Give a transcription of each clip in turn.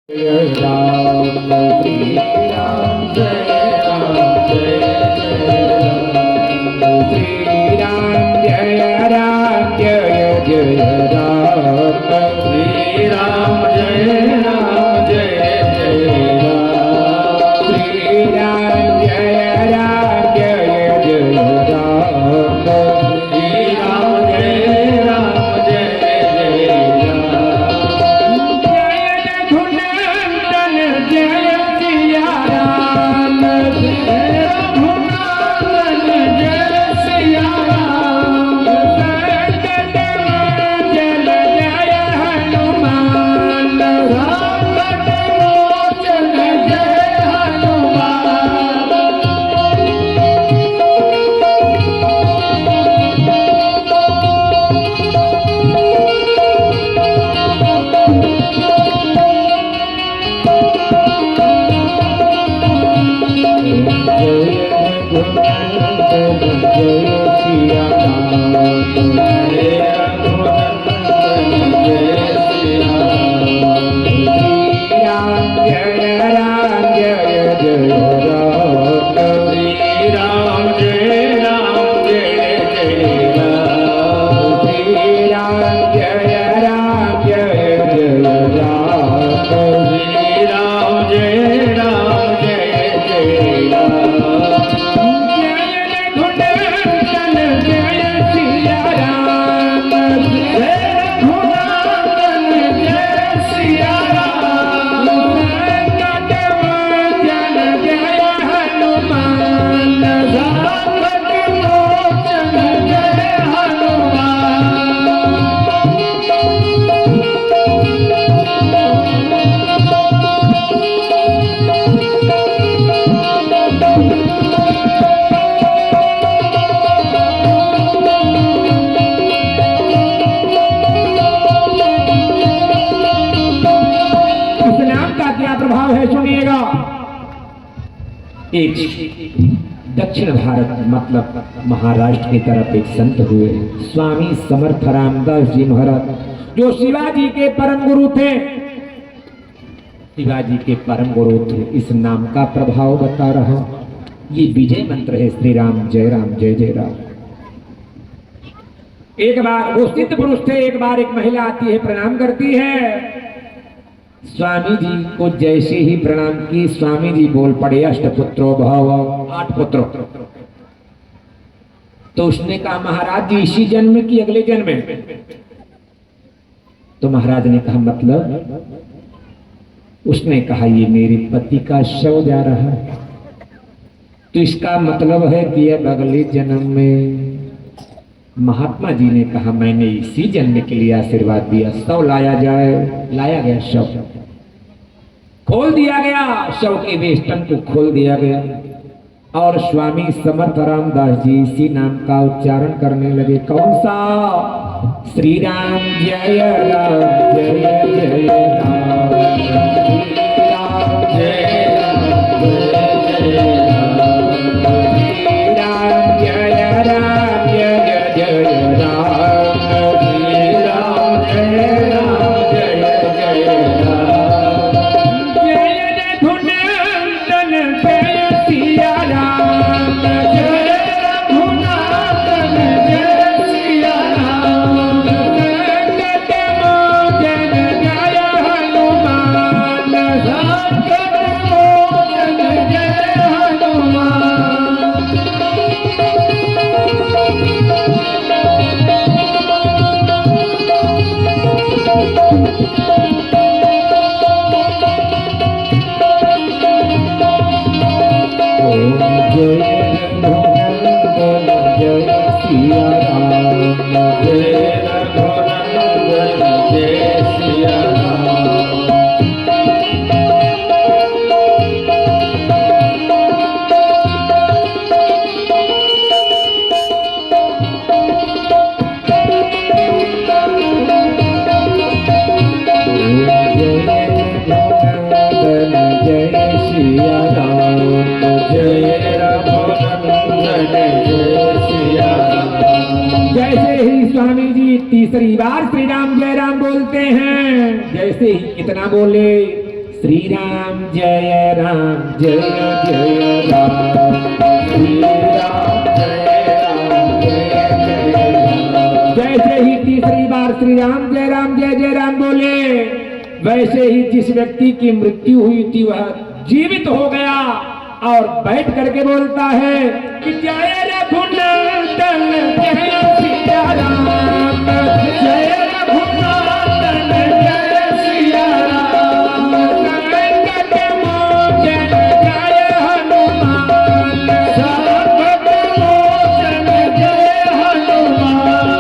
जय राम श्री राम जय राम जय राम जय जय राम श्री राम जय राम जय जय राम श्री राम जय राम जय जय राम श्री राम जय राम जय जय राम जय रघुनंदन जय सिया राम जय रघुनंदन जय सिया राम संकट मोचन जय हनुमान संकट मोचन जय हनुमान जय रघुनंदन जय सिया राम जय रघुनंदन जय सिया राम जय राम जय जय राम श्री राम जय राम जय जय राम श्री राम जय राम जय जय राम श्री राम जय राम जय जय राम जय रघुनंदन जय सिया राम जय रघुनंदन जय सिया राम संकट मोचन जय हनुमान संकट मोचन जय हनुमान इस नाम का क्या प्रभाव है सुनिएगा। एक दक्षिण भारत मतलब महाराष्ट्र की तरफ एक संत हुए स्वामी समर्थ रामदास जी महाराज जो शिवाजी के परम गुरु थे। शिवाजी के परम गुरु थे। इस नाम का प्रभाव बता रहा हूं। ये विजय मंत्र है श्री राम जय जय राम। एक बार वो सिद्ध पुरुष थे। एक बार एक महिला आती है प्रणाम करती है। स्वामी जी को जैसे ही प्रणाम की स्वामी जी बोल पड़े अष्टपुत्रो भव 8 पुत्र। तो उसने कहा महाराज जी इसी जन्म की अगले जन्म में। तो महाराज ने कहा मतलब? उसने कहा ये मेरे पति का शव जा रहा है। तो इसका मतलब है कि अब अगले जन्म में। महात्मा जी ने कहा मैंने इसी जन्म के लिए आशीर्वाद दिया शव लाया जाए। लाया गया शव खोल दिया गया। शव के वेष्टन को खोल दिया गया और स्वामी समर्थ रामदास जी इसी नाम का उच्चारण करने लगे। कौन सा? श्री राम जय राम जय जय राम श्री राम जय राम जय जय राम श्री राम जय राम जय जय राम श्री राम जय राम जय जय राम जय रघुनंदन जय सिया राम जय रघुनंदन जय सिया राम संकट मोचन जय हनुमान संकट मोचन जय हनुमान ओम जय रघुनंदन जय सिया राम जय रघुनंदन जय सिया राम जय सिया राम जय रघुनंदन जय सिया राम। जैसे ही स्वामी जी तीसरी बार श्री राम जय राम बोलते हैं, जैसे ही इतना बोले श्री राम जय राम जय जय राम, श्री राम जय राम जय जय राम। जैसे ही तीसरी बार श्री राम जय राम बोले, वैसे ही जिस व्यक्ति की मृत्यु हुई थी वह जीवित हो गया और बैठ करके बोलता है कि जय रघुनंदन जय सिया राम, जय रघुनंदन जय सिया राम, संकट मोचन जय हनुमान, संकट मोचन जय हनुमान।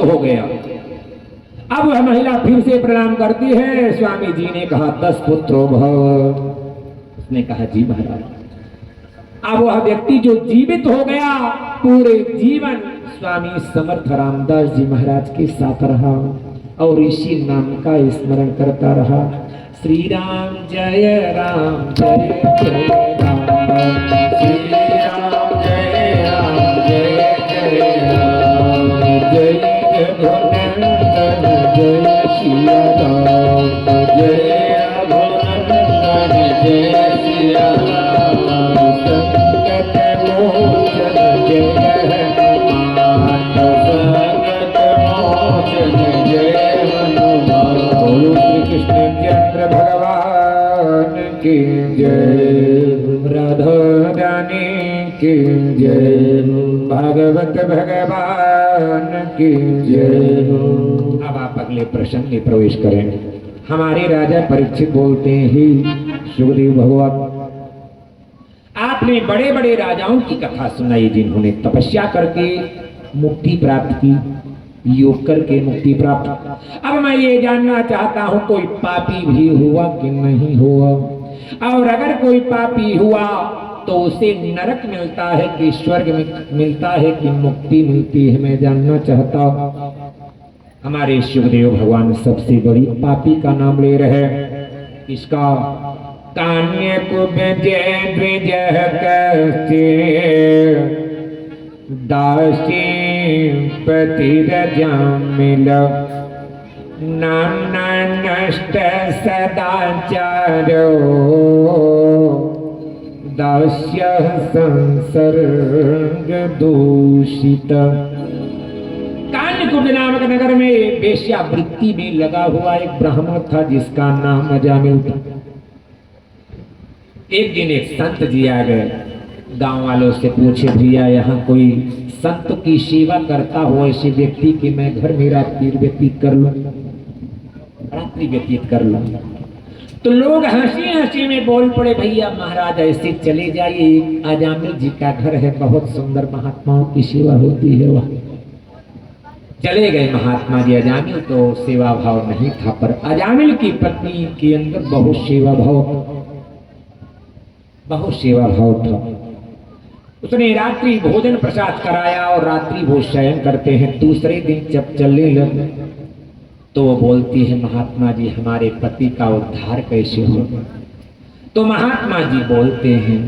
हो गया। अब वह महिला फिर से प्रणाम करती है। स्वामी जी ने कहा 10 पुत्रो भव। उसने कहा जी महाराज। अब वह व्यक्ति जो जीवित हो गया पूरे जीवन स्वामी समर्थ रामदास जी महाराज के साथ रहा और इसी नाम का स्मरण करता रहा। श्री राम जय राम जय जय राम, श्री राम जय राम जय जय राम, जय रघुनंदन जय सिया राम, जय रघुनंदन जय सिया राम, संकट मोचन जय हनुमान, संकट मोचन जय हनुमान। बोलो श्री कृष्ण चंद्र भगवान की जय, राधा रानी की जय, भागवत भगवान की जय। अब आप अगले प्रसंग में प्रवेश करें। हमारे राजा परीक्षित बोलते हैं, सुखदेव भगवान आपने बड़े बड़े राजाओं की कथा सुनाई जिन्होंने तपस्या करके मुक्ति प्राप्त की, योग करके मुक्ति प्राप्त। अब मैं ये जानना चाहता हूं कोई पापी भी हुआ कि नहीं हुआ, और अगर कोई पापी हुआ तो उसे नरक मिलता है कि स्वर्ग मिलता है कि मुक्ति मिलती है, मैं जानना चाहता हूं। हमारे शिवदेव भगवान सबसे बड़ी पापी का नाम ले रहे हैं। इसका कान्य कुब्ज द्विज कस्ते दासी पतिरजामिल नाम नष्ट सदाचारो दास्य संसर्ग दूषित। कान्यकुब्ज नामक नगर में वेश्यावृत्ति में लगा हुआ एक ब्राह्मण था जिसका नाम अजामिल था। एक दिन एक संत जी आ गए, गांव वालों से पूछे भैया यहाँ कोई संत की सेवा करता हो ऐसे व्यक्ति की मैं घर में रात्रि व्यतीत कर लूं, रात्रि व्यतीत कर लूं। तो लोग हंसी हंसी में बोल पड़े भैया महाराज ऐसे चले जाइए, अजामिल जी का घर है, बहुत सुंदर महात्माओं की सेवा होती है वहाँ। चले गए महात्मा जी। अजामिल तो सेवा भाव नहीं था, पर अजामिल की पत्नी के अंदर बहुत सेवा भाव था। उसने रात्रि भोजन प्रसाद कराया और रात्रि वो शयन करते हैं। दूसरे दिन जब चलने लगे तो वो बोलती है महात्मा जी हमारे पति का उद्धार कैसे होगा। तो महात्मा जी बोलते हैं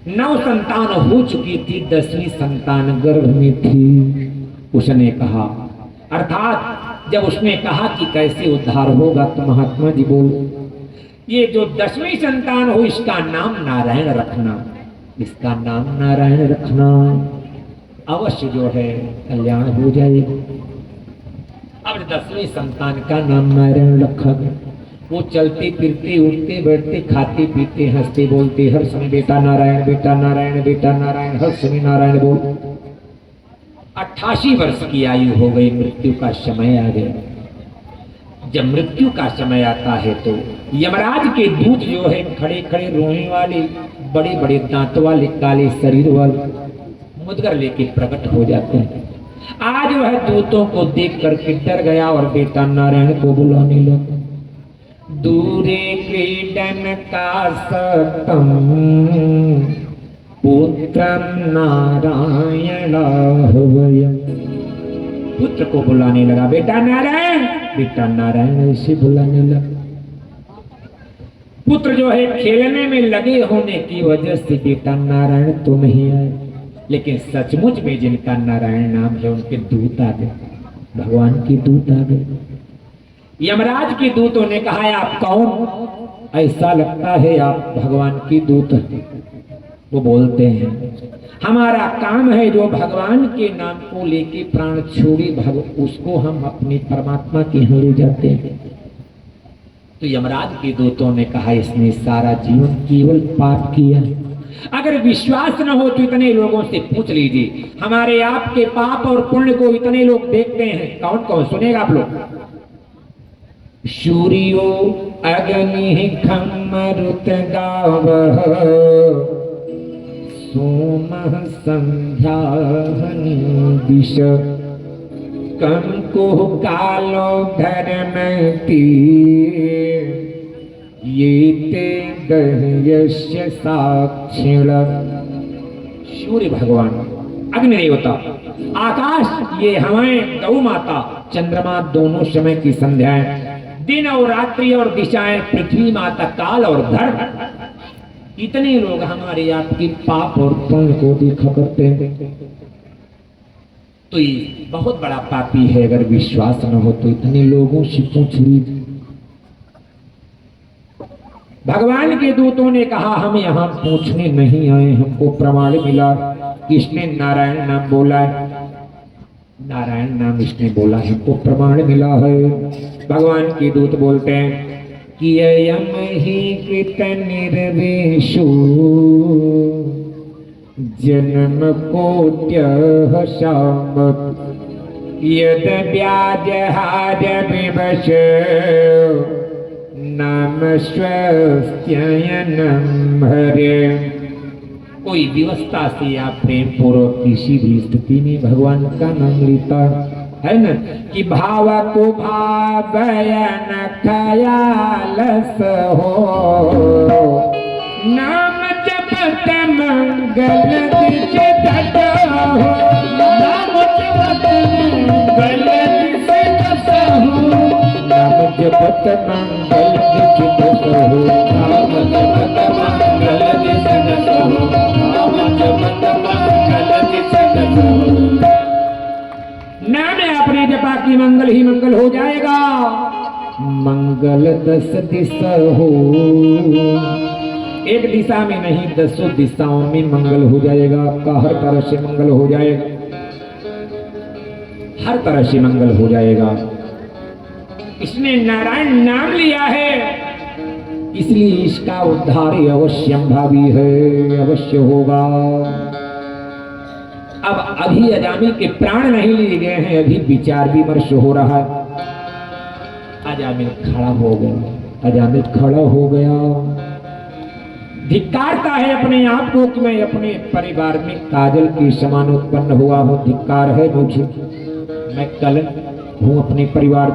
9 संतान हो चुकी थी, 10वीं संतान गर्भ में थी। उसने कहा, अर्थात जब उसने कहा कि कैसे उद्धार होगा तो महात्मा जी बोले ये जो 10वीं संतान हो इसका नाम नारायण रखना, इसका नाम नारायण रखना, अवश्य जो है कल्याण हो जाएगा। अब 10वीं संतान का नाम नारायण रखा गया। वो चलते फिरते उठते बैठते खाते पीते हंसते बोलते हर समय बेटा नारायण बेटा नारायण बेटा नारायण, हर समय नारायण बोल। 88 वर्ष की आयु हो गई, मृत्यु का समय आ गया। जब मृत्यु का समय आता है तो यमराज के दूत जो है खड़े खड़े रोने वाले, बड़े बड़े दांत वाले, काले शरीर वाले मुद्गर लेके प्रकट हो जाते हैं। आज वह दूतों को देख करके डर गया और बेटा नारायण को बुलाने लगा। दूरे क्रीडन का सतम पुत्रं नारायण हृदयम्। पुत्र को बुलाने लगा, बेटा नारायण, बेटा नारायण ऐसे बुलाने लगा। पुत्र जो है खेलने में लगे होने की वजह से बेटा नारायण तो नहीं आए, लेकिन सचमुच में जिनका नारायण नाम है उनके दूत आ गए, भगवान की दूत आ गए। यमराज के दूतों ने कहा आप कौन? ऐसा लगता है आप भगवान की दूत हैं। वो बोलते हैं हमारा काम है जो भगवान के नाम को लेके प्राण छोड़ी उसको हम अपनी परमात्मा के यहाँ ले जाते हैं। तो यमराज के दूतों ने कहा इसने सारा जीवन केवल पाप किया, अगर विश्वास न हो तो इतने लोगों से पूछ लीजिए, हमारे आपके पाप और पुण्य को इतने लोग देखते हैं, कौन कौन सुनेगा आप लोग? सूर्यो अग्नि खमरुत गावः सोमः संध्याहनि दिश कंकुः कालो धर्मति ये ते दह्यस्य साक्षिण। सूर्य भगवान, अग्नि देवता, आकाश ये हवाएं, गौ माता, चंद्रमा दोनों समय की संध्याएं, दिन और रात्रि और दिशाएं, पृथ्वी माता, काल और धर्म, इतने लोग हमारे आपके पाप और पुण्य को देखा करते हैं। तो ये बहुत बड़ा पापी है, अगर विश्वास न हो तो इतने लोगों से पूछ लीजिए। भगवान के दूतों ने कहा हम यहाँ पूछने नहीं आए, हमको प्रमाण मिला कि इसने नारायण नाम बोला है, नारायण नाम इसने बोला है, हमको प्रमाण मिला है। भगवान के दूत बोलते हैं कि अयम ही कृत निर्वेशो जन्म कोट्यः शामत् यद व्याजहार विवश नाम स्वस्त्ययनम हरे। कोई व्यवस्था से आप प्रेम पूर्वक किसी भी स्थिति में भगवान का नाम लेता है ना, कि भाव को भावयन खयालस हो, नाम जपत मंगल दिश तट हो, नाम जपत मंगल दिश तट हो, नाम जपत मंगल दिश तट हो, नाम जपत मंगल दिश तट हो, नाम जपत मंगल दिश तट हो। नाम अपने जपा की मंगल ही मंगल हो जाएगा। मंगल 10 दिशा हो, एक दिशा में नहीं 10 दिशाओं में मंगल हो जाएगा, आपका हर तरह से मंगल हो जाएगा, हर तरह से मंगल हो जाएगा। इसने नारायण नाम लिया है इसलिए इसका उद्धार अवश्यंभावी है, अवश्य होगा। अब अभी अजामिल के प्राण नहीं लिए गए हैं, अभी विचार विमर्श हो रहा है। अजामिल खड़ा हो गया, अजामिल खड़ा हो गया, धिक्कारता है अपने आप को कि मैं अपने परिवार में काजल के समान उत्पन्न हुआ हूँ, धिक्कार है मुझे, मैं कलंक हूँ अपने परिवार।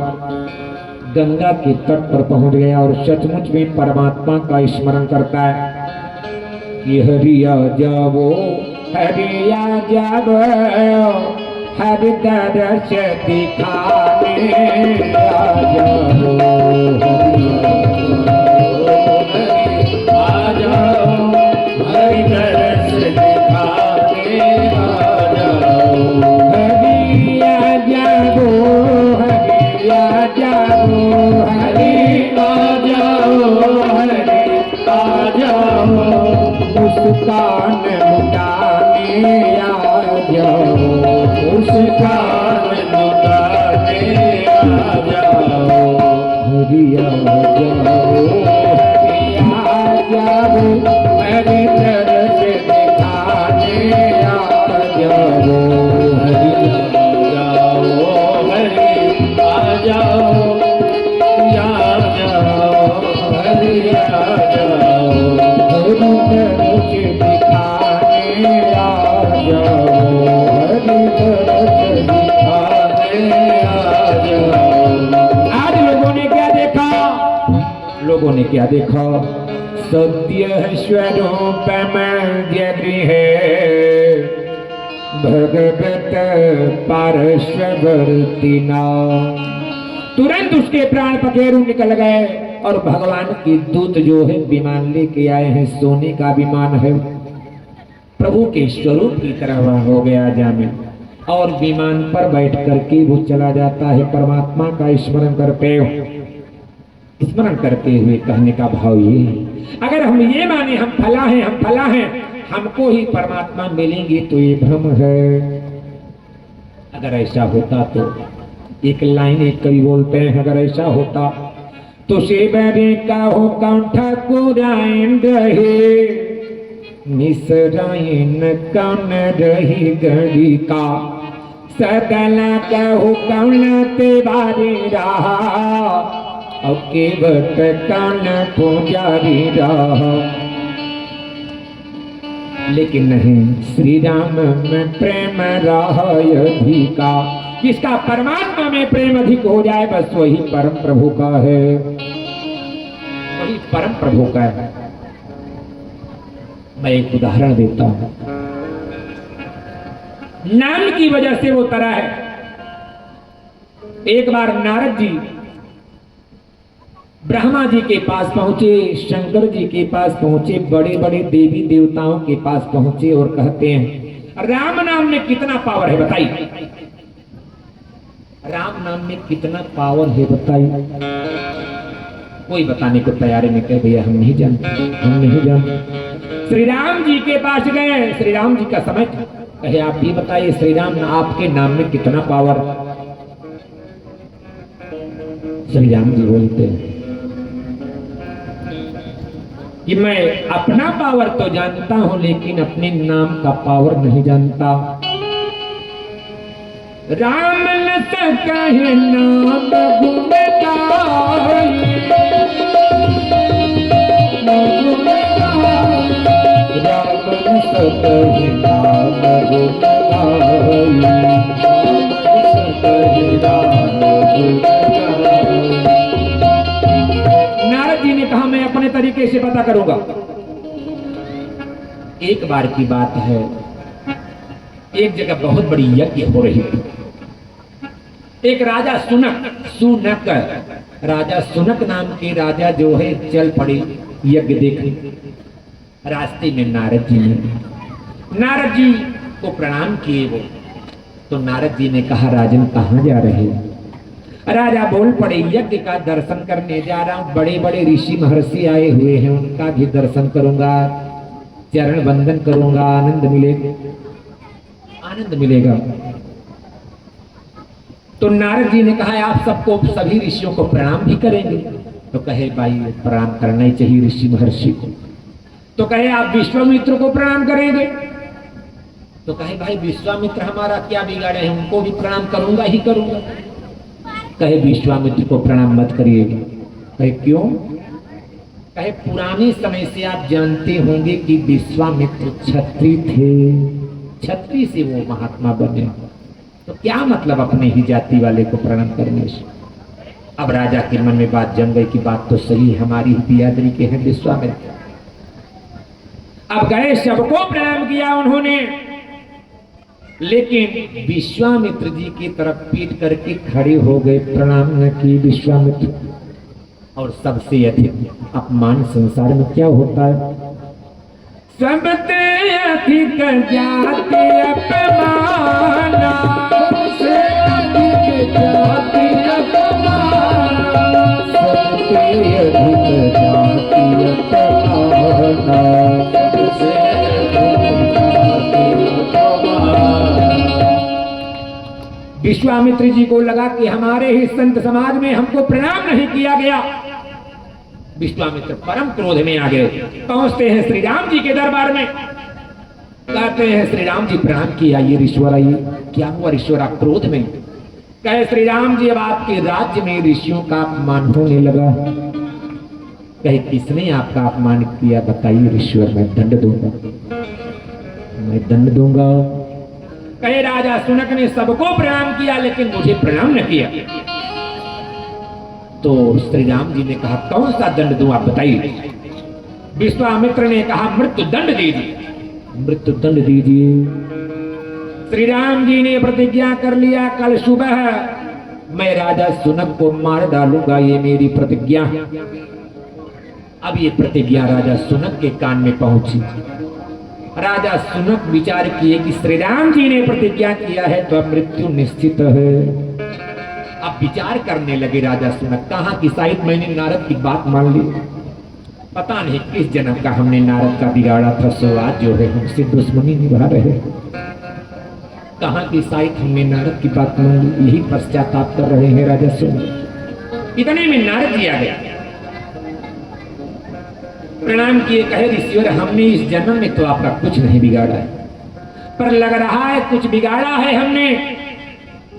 गंगा के तट पर पहुंच गया और सचमुच में परमात्मा का स्मरण करता है कि हरिया जावो हरिया जावो हरि दर्श दिखाने आ जाओ, आ जाओ हरि दर्श दिखाने आ जाओ, हरिया जावो हरिया जावो हरि आ जाओ, हरि आ जाओ मुस्कान मुटाने आ जाओ, मुस्कान मुटाने आ जाओ, हरिया जाओ हरिया जाओ हरि दर्श दिखाने आ जाओ, हरिया जाओ हरि आ जाओ, या जाओ हरिया जाओ, हरि दर्श दिखाने आ जाओ, हरि दर्श दिखाने आ जाओ। आज लोगों ने क्या देखा? लोगों ने क्या देखा? सत्य स्वरूप मध्य गृह भगवत पार्श्ववर्ती नाम। तुरंत उसके प्राण पखेरु निकल गए और भगवान की दूत जो है विमान लेके आए हैं, सोने का विमान है, प्रभु के स्वरूप की तरह वह हो गया जामिन। और विमान पर बैठ करके वो चला जाता है परमात्मा का स्मरण करते हुए कहने का भाव ये, अगर हम ये माने हम फला हैं, हमको ही परमात्मा मिलेंगे तो ये भ्रम है। अगर ऐसा होता तो एक लाइन एक कवि बोलते हैं, अगर ऐसा होता तो सेवरे का हो कंठा कुराइन रहे, मिसराइन कौन रही गड़ी का, सदला का हो कौन ते बारी रहा, और केवट कौन पुजारी रहा। लेकिन नहीं, श्री राम में प्रेम रहा अधिका, जिसका परमात्मा में प्रेम अधिक हो जाए बस वही परम प्रभु का है, वही परम प्रभु का है। मैं एक उदाहरण देता हूं, नाम की वजह से वो तरह है। एक बार नारद जी ब्रह्मा जी के पास पहुंचे, शंकर जी के पास पहुंचे, बड़े बड़े देवी देवताओं के पास पहुंचे और कहते हैं राम नाम में कितना पावर है बताइए, राम नाम में कितना पावर है बताइए। कोई बताने को तैयार नहीं, कहे भैया हम नहीं जानते। श्री राम जी के पास गए, श्री राम जी का समय था, कहे आप भी बताइए श्री राम आपके नाम में कितना पावर। श्री राम जी बोलते हैं कि मैं अपना पावर तो जानता हूं लेकिन अपने नाम का पावर नहीं जानता। राम न सके नाम नारद जी ने कहा मैं अपने तरीके से पता करूंगा। एक बार की बात है, एक जगह बहुत बड़ी यज्ञ हो रही थी। एक राजा सुनक राजा सुनक नाम के राजा जो है चल पड़े यज्ञ देखने। रास्ते में नारद जी को प्रणाम किए वो, तो नारद जी ने कहा राजन कहाँ जा रहे हैं? राजा बोल पड़े यज्ञ का दर्शन करने जा रहा हूं, बड़े बड़े ऋषि महर्षि आए हुए हैं, उनका भी दर्शन करूंगा, चरण वंदन करूंगा, आनंद मिलेगा। तो नारद जी ने कहा आप सबको सभी ऋषियों को प्रणाम भी करेंगे? तो कहे भाई प्रणाम करना ही चाहिए ऋषि महर्षि को। तो कहे आप विश्वामित्र को प्रणाम करेंगे? तो कहे भाई विश्वामित्र हमारा क्या बिगाड़े हैं, उनको भी प्रणाम करूंगा ही करूंगा। कहे विश्वामित्र को प्रणाम मत करिएगा। कहे क्यों? कहे पुराने समय से आप जानते होंगे कि विश्वामित्र छत्री थे, छत्री से वो महात्मा बने, तो क्या मतलब अपने ही जाति वाले को प्रणाम करने से। अब राजा के मन में बात जम गई कि बात तो सही, हमारी ही बिरादरी के हैं विश्वामित्र। अब गए सबको प्रणाम किया उन्होंने, लेकिन विश्वामित्र जी की तरफ पीट करके खड़े हो गए, प्रणाम न की विश्वामित्र। और सबसे अधिक अपमान संसार में क्या होता है? सबसे अधिक जाति अपमाना, सबसे अधिक जाति अपमाना, सबसे अधिक जाति अपमाना, सबसे अधिक जाति अपमाना। विश्वामित्र जी को लगा कि हमारे ही संत समाज में हमको प्रणाम नहीं किया गया। विश्वामित्र परम क्रोध में आ गए, पहुंचते हैं श्री राम जी के दरबार में, कहते हैं श्री राम जी प्रणाम किया, ये ऋषवर आइए। क्या हुआ ऋषवर आप क्रोध में? कहे श्री राम जी अब आपके राज्य में ऋषियों का अपमान होने लगा। कहे किसने आपका अपमान किया बताइए ऋषवर, मैं दंड दूंगा, मैं दंड दूंगा। कहे राजा सुनक ने सबको प्रणाम किया लेकिन मुझे प्रणाम न किया। तो श्री राम जी ने कहा कौन सा दंड दूं आप बताइए। विश्वामित्र ने कहा मृत्यु दंड दीजिए, मृत्यु दंड दीजिए। श्री राम जी ने प्रतिज्ञा कर लिया, कल सुबह मैं राजा सुनक को मार डालूंगा, ये मेरी प्रतिज्ञा। अब ये प्रतिज्ञा राजा सुनक के कान में पहुंची। राजा सुनक विचार किए कि श्री राम जी ने प्रतिज्ञा किया है तो अब मृत्यु निश्चित है। अब विचार करने लगे राजा सुनक, कहा कि शायद मैंने नारद की बात मान ली, पता नहीं किस जन्म का हमने नारद का बिगाड़ा था, सो आज जो है हमसे दुश्मनी निभा रहे। कहा कि शायद हमने नारद की बात मान ली, यही पश्चाताप कर रहे हैं राजा सुनक। इतने में नारद जी आ गया, प्रणाम किए, कहे ऋषिवर हमने इस जन्म में तो आपका कुछ नहीं बिगाड़ा है, पर लग रहा है कुछ बिगाड़ा है हमने,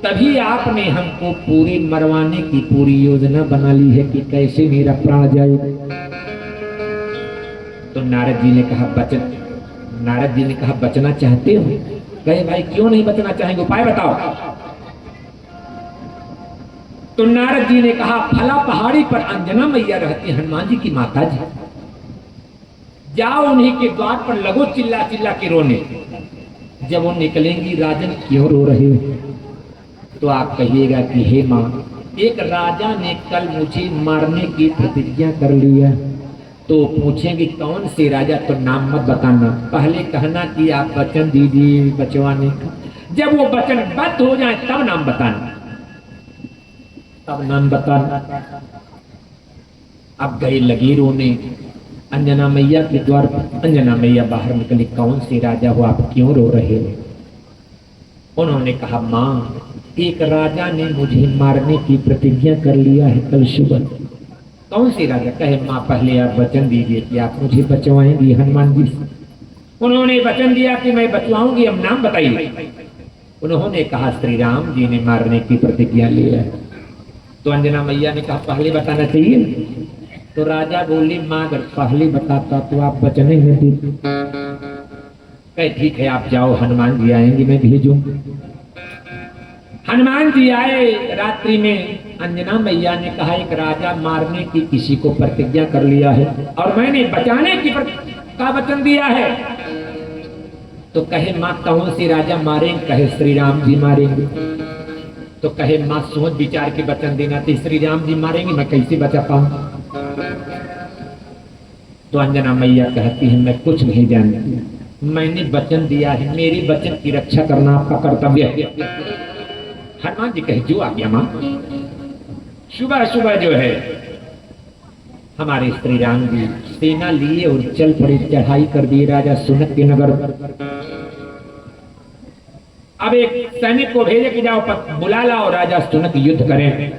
तभी आपने हमको पूरी मरवाने की पूरी योजना बना ली है कि कैसे मेरा प्राण जाए। तो नारद जी ने कहा बचना चाहते हो? कहे भाई क्यों नहीं बचना चाहेंगे, उपाय बताओ। तो नारद जी ने कहा फला पहाड़ी पर अंजना मैया रहती, हनुमान जी की माता जी, जाओ उन्हीं के द्वार पर लगो चिल्ला चिल्ला के रोने। जब वो निकलेंगी, राजन क्यों रो रहे हो? तो आप कहिएगा कि हे माँ, एक राजा ने कल मुझे मारने की प्रतिज्ञा कर लिया। तो पूछेंगे कौन से राजा, तो नाम मत बताना, पहले कहना कि आप वचन दीजिए बचवाने का। जब वो वचनबद्ध हो जाए तब नाम बताना, तब नाम बताना। अब गए लगे रोने अंजना मैया के द्वार पर। अंजना मैया बाहर निकली, कौन से राजा हो, आप क्यों रो रहे हो? उन्होंने कहा माँ, एक राजा ने मुझे मारने की प्रतिज्ञा कर लिया है कल सुबह। कौन से राजा? कहे माँ पहले आप वचन दीजिए कि आप मुझे बचवाएंगी हनुमान जी से। उन्होंने वचन दिया कि मैं बचवाऊंगी, अब नाम बताइए। उन्होंने कहा श्री राम जी ने मारने की प्रतिज्ञा लिया है। तो अंजना मैया ने कहा पहले बताना चाहिए। तो राजा बोली माँ अगर पहले बताता तो आप बचने में देते। कहे ठीक है आप जाओ, हनुमान जी आएंगे मैं भेजूंगी। हनुमान जी आए रात्रि में। अंजना मैया ने कहा एक राजा मारने की किसी को प्रतिज्ञा कर लिया है और मैंने बचाने की का वचन दिया है। तो कहे माँ कौन से राजा मारेंगे? कहे श्री राम जी मारेंगे। तो कहे माँ सोच विचार के वचन देना, तो श्री राम जी मारेंगे, मैं कैसे बचा पाऊं? तो अंजना मैया कहती है मैं कुछ नहीं जानती, मैंने वचन दिया है, मेरे वचन की रक्षा करना आपका कर्तव्य है। हनुमान जी कहे जो आ गया मां। सुबह सुबह जो है हमारे श्री राम जी सेना लिए और चल पड़े, चढ़ाई कर दिए राजा सुनक के नगर। अब एक सैनिक को भेजे कि जाओ बुला लाओ राजा सुनक युद्ध करें।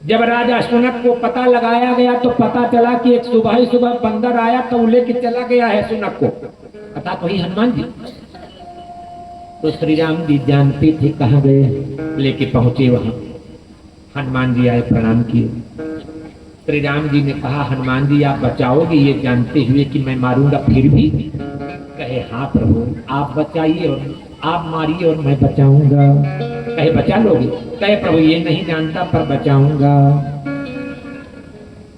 जब राजा सुनक को पता लगाया गया तो पता चला कि एक सुबह सुबह बंदर आया तो लेके चला गया है सुनक को। अर्थात वही हनुमान जी। तो श्री राम जी जानते थे कहाँ गए, लेके पहुंचे वहां। हनुमान जी आए, प्रणाम किए। श्री राम जी ने कहा हनुमान जी आप बचाओगे ये जानते हुए कि मैं मारूंगा फिर भी? कहे हाँ प्रभु आप बचाइए और आप मारिए और मैं बचाऊंगा। कहे बचा लोगे? कहे प्रभु ये नहीं जानता पर बचाऊंगा।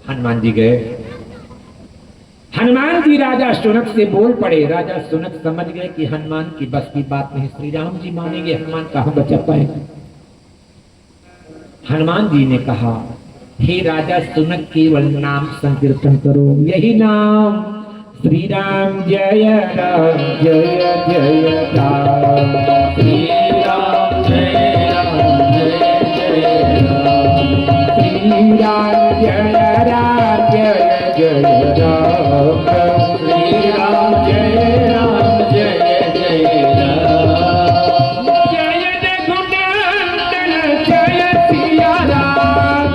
हनुमान जी गए। हनुमान जी राजा सुनक से बोल पड़े। राजा सुनक समझ गए कि हनुमान की बस की बात नहीं, श्री राम जी मानेंगे, हनुमान कहाँ बचा पाएंगे। हनुमान जी ने कहा हे राजा सुनक केवल नाम संकीर्तन करो, यही नाम श्री राम जय राम जय जय राम, श्री राम जय राम जय जय राम, श्री राम जय राम जय जय राम, श्री राम जय राम जय जय राम, जय रघुनंदन जय सिया राम,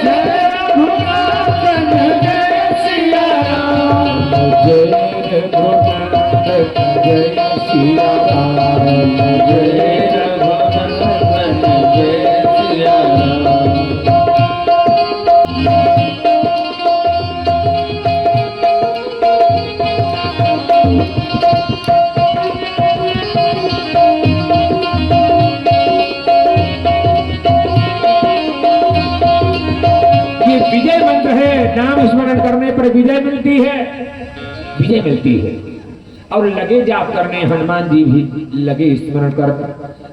जय रघुनंदन जय सिया राम, जय रघुनंदन जय सिया राम, जय रघुनंदन जय सिया राम। विजय मंत्र है, नाम स्मरण करने पर विजय मिलती शक्ति मिलती है। और लगे जाप करने, हनुमान जी भी लगे स्मरण कर।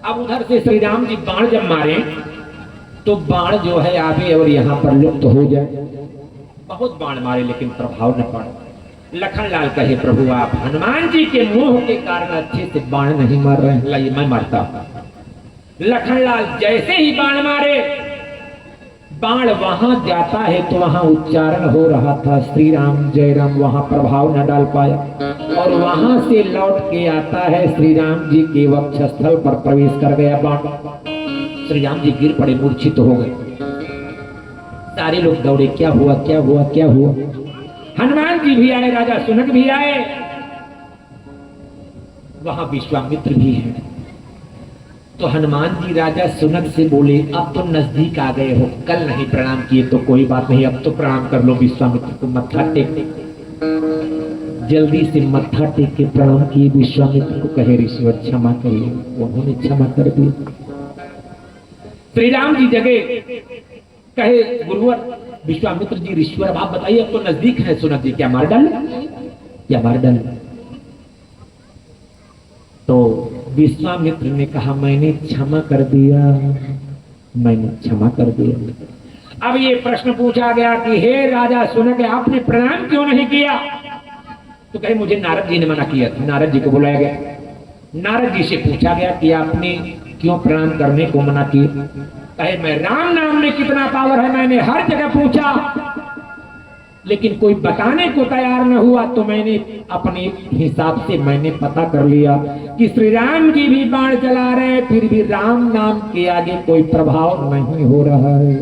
अब उधर से श्री राम जी बाण जब मारे तो बाण जो है आगे और यहाँ पर लुप्त हो जाए। बहुत बाण मारे लेकिन प्रभाव न पड़ा। लखनलाल कहे प्रभु आप हनुमान जी के मोह के कारण अच्छे से बाण नहीं मार रहे हैं, लाइए मैं मारता। लखनलाल जैसे ही बाण मारे, बाण वहां जाता है तो वहां उच्चारण हो रहा था श्री राम जय राम, वहां प्रभाव न डाल पाया। और वहां से लौट के आता है श्री राम जी के वक्षस्थल पर प्रवेश कर गया बाण। श्री राम जी गिर पड़े, मूर्छित हो गए। सारे लोग दौड़े, क्या हुआ क्या हुआ क्या हुआ। हनुमान जी भी आए, राजा सुनक भी आए, वहां विश्वामित्र भी है। तो हनुमान जी राजा सुनक से बोले अब तो नजदीक आ गए हो, कल नहीं प्रणाम किए तो कोई बात नहीं, अब तो प्रणाम कर लो। विश्वामित्र को मत्था टेक, जल्दी से मत्था टेक के प्रणाम किए। विश्वामित्र को कहे ऋषिवर क्षमा करिए, उन्होंने क्षमा कर दिया। श्री राम जी जगे, कहे गुरुवर विश्वामित्र जी ऋषिवर आप बताइए अब तो नजदीक है सुनक जी, क्या मार डाल, क्या मार डाल। तो विश्वामित्र ने कहा मैंने क्षमा कर दिया, मैंने क्षमा कर दिया। अब ये प्रश्न पूछा गया कि हे राजा सुनक आपने प्रणाम क्यों नहीं किया। तो कहे मुझे नारद जी ने मना किया था। नारद जी को बुलाया गया, नारद जी से पूछा गया कि आपने क्यों प्रणाम करने को मना किया। कहे मैं राम नाम में कितना पावर है मैंने हर जगह पूछा, लेकिन कोई बताने को तैयार न हुआ। तो मैंने अपने हिसाब से मैंने पता कर लिया कि श्री राम जी भी बाण चला रहे, फिर भी राम नाम के आगे कोई प्रभाव नहीं हो रहा है।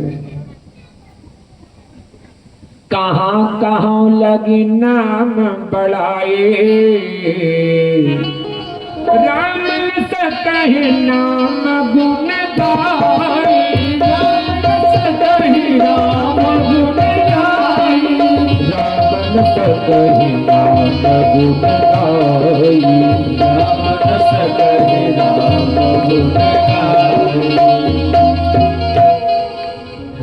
कहां कहां लगी नाम बढ़ाए, राम सतहि नाम गुण गाई, सतहि राम गुण गाई, राम सतहि नाम गुण गाई, राम सतहि राम गुण गाई,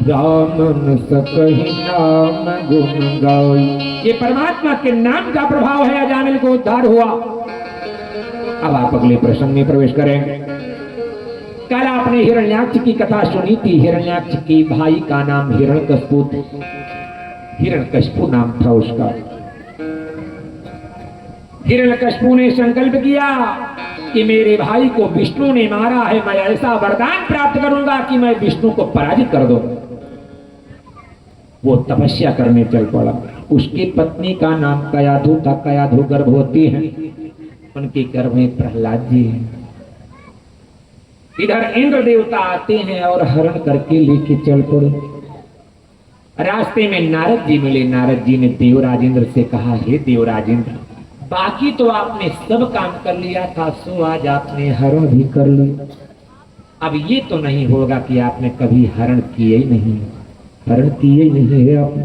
राम सतहि नाम गुण गाई। ये परमात्मा के नाम का प्रभाव है, अजामिल को उद्धार हुआ। अब आप अगले प्रसंग में प्रवेश करेंगे। कल आपने हिरण्याक्ष की कथा सुनी थी। हिरण्याक्ष की भाई का नाम हिरण्यकशिपु, हिरण्यकशिपु नाम था उसका। हिरण्यकशिपु ने संकल्प किया कि मेरे भाई को विष्णु ने मारा है, मैं ऐसा वरदान प्राप्त करूंगा कि मैं विष्णु को पराजित कर दूं। वो तपस्या करने चल पड़ा। उसकी पत्नी का नाम कयाधु था। कयाधु गर्भवती है, उनके गर्भ में प्रहलाद जी हैं। इधर इंद्र देवता आते हैं और हरण करके लेके चल पड़े। रास्ते में नारद जी मिले। नारद जी ने देवराजेंद्र से कहा हे देवराजेंद्र, बाकी तो आपने सब काम कर लिया था, सो आज आपने हरण भी कर लिया। अब ये तो नहीं होगा कि आपने कभी हरण किए ही नहीं, हरण किए ही नहीं है आपने।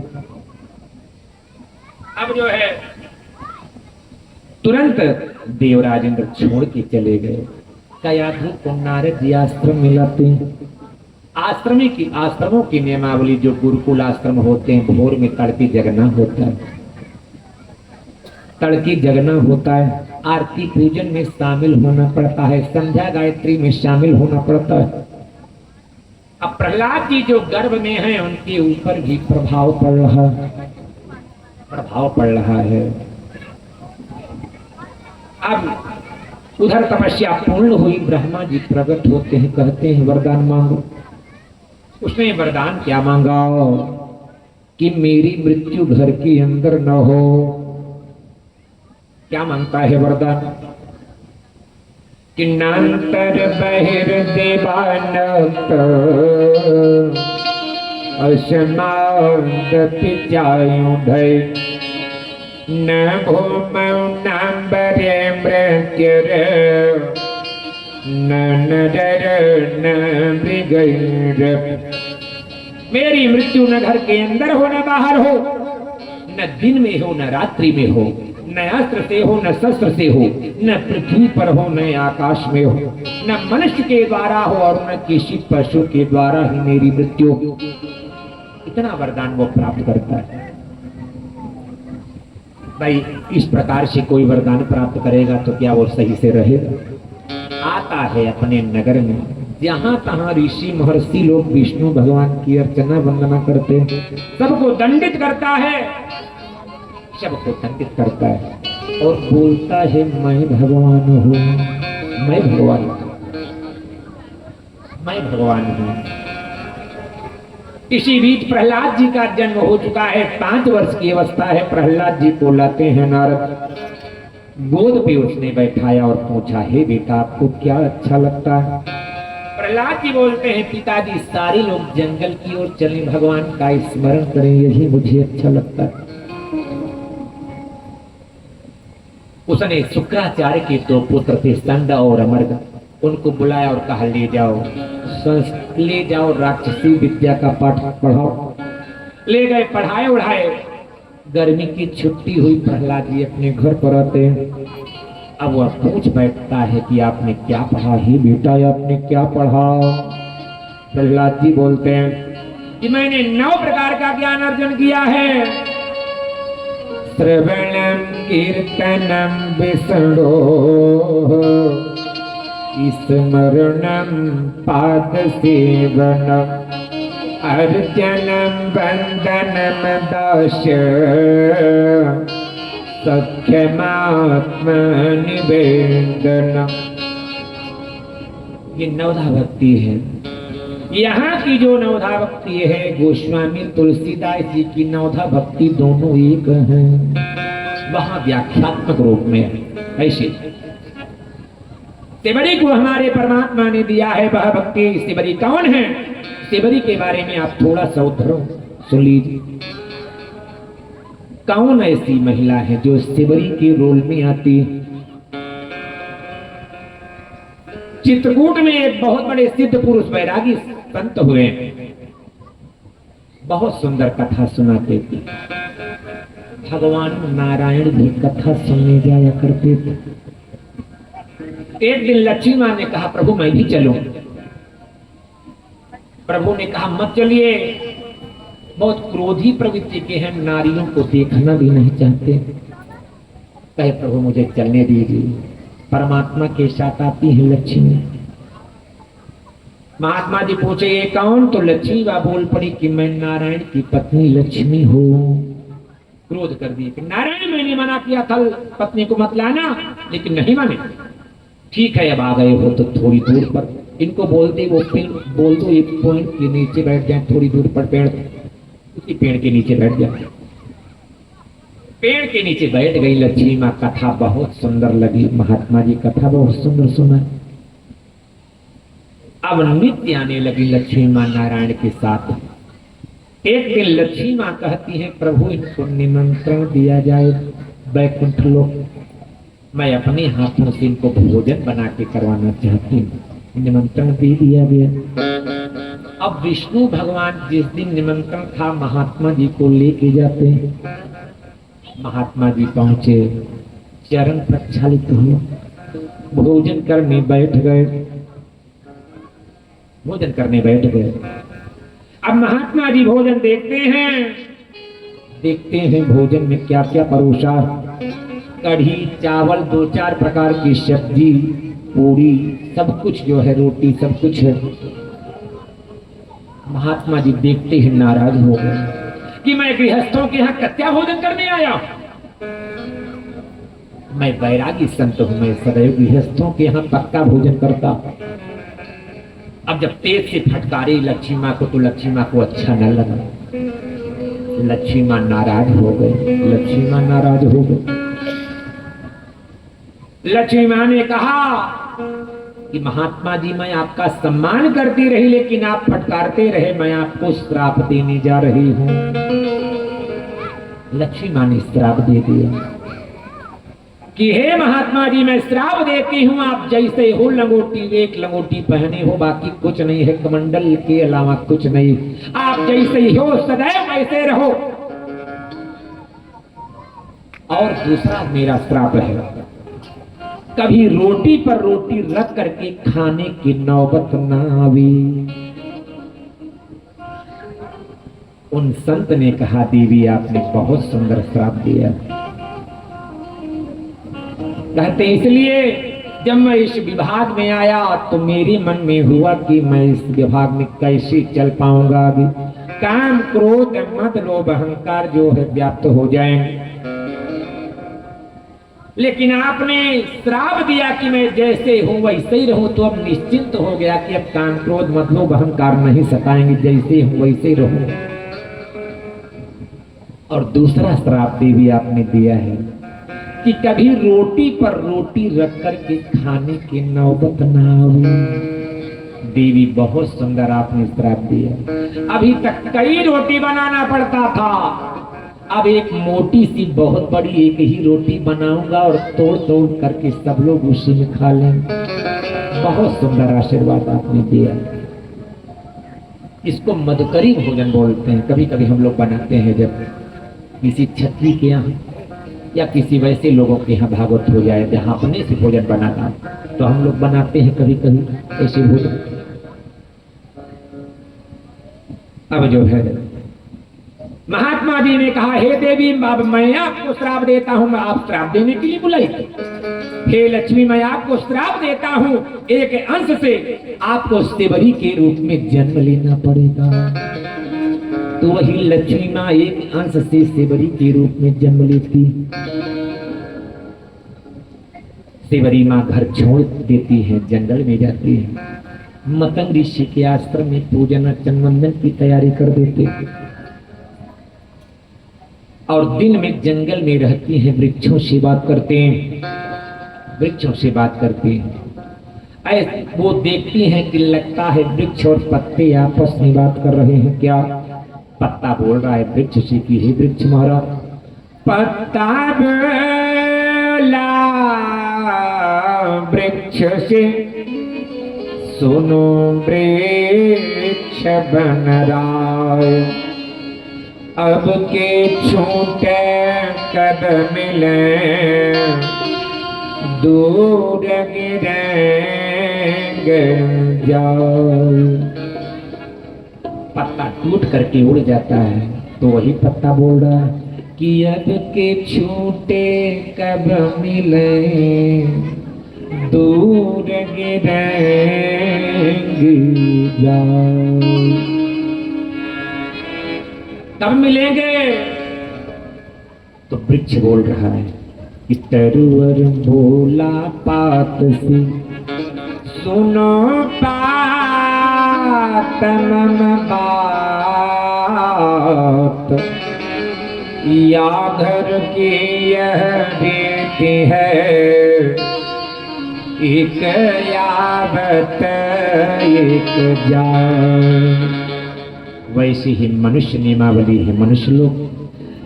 अब जो है तुरंत देवराजेंद्र छोड़ के चले गए। कयाधु को नारद जी आश्रम में लाते हैं। आश्रमों की नियमावली जो गुरुकुल आश्रम होते हैं, भोर में तड़के जगना होता है, तड़के जगना होता है, आरती पूजन में शामिल होना पड़ता है, संध्या गायत्री में शामिल होना पड़ता है। अब प्रहलाद जी जो गर्भ में हैं उनके ऊपर भी प्रभाव पड़ रहा है। अब उधर तपस्या पूर्ण हुई, ब्रह्मा जी प्रकट होते हैं, कहते हैं वरदान मांगो। उसने वरदान क्या मांगा कि मेरी मृत्यु घर के अंदर न हो। क्या मांगता है वरदान कि नांतर बहिर्देवानक असमादपि जायुधै न भूमौ नाम्बरे मृत्युर न नरर न मृगैर। मेरी मृत्यु न घर के अंदर हो न बाहर हो, न दिन में हो न रात्रि में हो, न अस्त्र से हो न शस्त्र से हो, न पृथ्वी पर हो न आकाश में हो, न मनुष्य के द्वारा हो और न किसी पशु के द्वारा ही मेरी मृत्यु हो। इतना वरदान वो प्राप्त करता है। भाई इस प्रकार से कोई वरदान प्राप्त करेगा तो क्या वो सही से रहेगा? आता है अपने नगर में, जहां तहां ऋषि महर्षि लोग विष्णु भगवान की अर्चना वंदना करते, सबको दंडित करता है, सबको दंडित करता है और बोलता है मैं भगवान हूँ, मैं भगवान, मैं भगवान हूँ। इसी बीच प्रहलाद जी का जन्म हो चुका है। 5 वर्ष की अवस्था है। प्रहलाद जी को लाते हैं नारद, गोद पे उसने बैठाया और पूछा, हे बेटा आपको क्या अच्छा लगता है? प्रहलाद जी बोलते हैं, पिताजी सारे लोग जंगल की ओर चले, भगवान का स्मरण करें, यही मुझे अच्छा लगता है। उसने शुक्राचार्य के 2 पुत्र थे, संड और अमर्ग, उनको बुलाया और कहा ले जाओ राक्षसी विद्या का पाठ पढ़ाओ। ले गए, पढ़ाए उढ़ाए। गर्मी की छुट्टी हुई, प्रहलाद जी अपने घर पर आते हैं। अब वह पूछ बैठता है कि आपने क्या पढ़ा? ही बेटा आपने क्या पढ़ा? प्रहलाद जी बोलते हैं कि मैंने 9 प्रकार का ज्ञान अर्जन किया है। श्रवणम कीर्तनम विष्णो स्मरणम पाद सेवनम अर्चनम वंदनम दास सख्यमात्म निवेदनम। ये नवधा भक्ति है। यहाँ की जो नवधा भक्ति है, गोस्वामी तुलसीदास जी की नवधा भक्ति दोनों एक हैं, वहां व्याख्यात्मक रूप में है। ऐसे सेवरी को हमारे परमात्मा ने दिया है वह भक्ति। सेवरी कौन है? सेवरी के बारे में आप थोड़ा सा उद्धरो सुन लीजिए। कौन ऐसी महिला है जो सेवरी के रोल में आती है? चित्रकूट में एक बहुत बड़े सिद्ध पुरुष वैरागी संत हुए, बहुत सुंदर कथा सुनाते थे। भगवान नारायण भी कथा सुनने जाया करते थे। एक दिन लक्ष्मी मां ने कहा, प्रभु मैं भी चलूं। प्रभु ने कहा मत चलिए, बहुत क्रोधी प्रवृत्ति के हैं, नारियों को देखना भी नहीं चाहते। कहे प्रभु मुझे चलने दीजिए। परमात्मा के साथ आती है लक्ष्मी। महात्मा जी पूछे ये कौन? तो लक्ष्मी बा बोल पड़ी कि मैं नारायण की पत्नी लक्ष्मी हूँ। क्रोध कर दिए कि नारायण मैंने मना किया था पत्नी को मत लाना, लेकिन नहीं माने। ठीक है अब आ गए हो तो थोड़ी दूर पर इनको बोलते, वो पेड़ बोल दो एक पॉइंट के नीचे बैठ जाए, थोड़ी दूर पर पेड़, उसी पेड़ के नीचे बैठ जाए। पेड़ के नीचे बैठ गई लक्ष्मी माँ। कथा बहुत सुंदर लगी, महात्मा जी कथा बहुत सुंदर सुना। अब नित्य आने लगी लक्ष्मी माँ नारायण के साथ। एक दिन लक्ष्मी माँ कहती है प्रभु इनको निमंत्रण दिया जाए बैकुंठ लोक, मैं अपने हाथों से इनको भोजन बना के करवाना चाहती हूँ। निमंत्रण दे दिया गया। अब विष्णु भगवान जिस दिन निमंत्रण था महात्मा जी को लेके जाते हैं। महात्मा जी पहुंचे, चरण प्रक्षालित हुए, भोजन करने बैठ गए। भोजन करने बैठ गए। अब महात्मा जी भोजन देखते हैं भोजन में क्या क्या परोसा। कढ़ी, चावल, 2-4 प्रकार की सब्जी, पूरी, सब कुछ जो है, रोटी, सब कुछ है। महात्मा जी देखते ही नाराज हो गए कि मैं गृहस्थों के यहाँ कत्या भोजन करने आया। मैं वैरागी संत हूं, मैं सदैव गृहस्थों के यहाँ पक्का भोजन करता। अब जब तेज से फटकारे लक्ष्मी माँ को तो लक्ष्मी माँ को अच्छा न लगा। लक्ष्मी माँ नाराज हो गई। लक्ष्मी माँ नाराज हो गई। लक्ष्मी माँ ने कहा कि महात्मा जी मैं आपका सम्मान करती रही, लेकिन आप फटकारते रहे, मैं आपको श्राप देने जा रही हूं। लक्ष्मी माँ ने श्राप दे दिया कि हे महात्मा जी मैं श्राप देती हूं, आप जैसे हो लंगोटी, एक लंगोटी पहने हो, बाकी कुछ नहीं है, कमंडल के अलावा कुछ नहीं, आप जैसे ही हो सदैव वैसे रहो। और दूसरा मेरा श्राप है, कभी रोटी पर रोटी रख करके खाने की नौबत ना आवी। उन संत ने कहा देवी आपने बहुत सुंदर श्राप दिया। कहते इसलिए जब मैं इस विभाग में आया तो मेरे मन में हुआ कि मैं इस विभाग में कैसे चल पाऊंगा। अभी काम क्रोध मद लोभ अहंकार जो है व्याप्त हो जाएंगे। लेकिन आपने श्राप दिया कि मैं जैसे हूं वैसे ही रहूं, तो अब निश्चिंत हो गया कि अब काम क्रोध मद लोभ अहंकार नहीं सताएंगे, जैसे हूं वैसे ही रहूं। और दूसरा श्राप भी आपने दिया है कि कभी रोटी पर रोटी रख करके खाने की नौबत ना आवे। देवी बहुत सुंदर आपने श्राप दिया। अभी तक कई रोटी बनाना पड़ता था, अब एक मोटी सी बहुत बड़ी एक ही रोटी बनाऊंगा और तोड़ तोड़ करके सब लोग उसी में खा लेंगे। बहुत सुंदर आशीर्वाद आपने दिया। इसको मधुकरी भोजन बोलते हैं। कभी कभी हम लोग बनाते हैं, जब किसी छत्री के यहाँ या किसी वैसे लोगों के यहाँ भागवत हो जाए जहाँ अपने से भोजन बनाना, तो हम लोग बनाते हैं कभी कभी ऐसे भोजन। अब जो है महात्मा जी ने कहा, हे देवी अब मैं आपको श्राप देता हूं। आप श्राप देने के लिए बुलाई थे। हे लक्ष्मी मैं आपको श्राप देता हूं, एक अंश से आपको सेवरी के रूप में जन्म लेना पड़ेगा। तो वही लक्ष्मी माँ एक अंश से सेवरी के रूप में जन्म लेती। सेवरी माँ घर छोड़ देती है, जंगल में जाती है। मतंग ऋषि के आश्रम में पूजन अर्चन वंदन की तैयारी कर देते और दिन में जंगल में रहती हैं, वृक्षों से बात करते हैं, वृक्षों से बात करते हैं। ऐसे वो देखती हैं कि लगता है वृक्ष और पत्ते आपस में बात कर रहे हैं। क्या? पत्ता बोल रहा है वृक्ष से कि हे वृक्ष महाराज, पत्ता बोला वृक्ष से, सुनो वृक्ष बन रहा, अब के छूटे कद मिले दूर गिरेंगे जाओ। पत्ता टूट करके उड़ जाता है, तो वही पत्ता बोल रहा है कि अब के छूटे कब मिले दूर गिरेंगे जाओ। कब मिलेंगे? तो वृक्ष बोल रहा है कि तरुवर भोला पात से, सुनो बात मम बात, या घर की यह रीति है, एक यावत एक जान। वैसी ही मनुष्य नियमावली है। मनुष्य लोग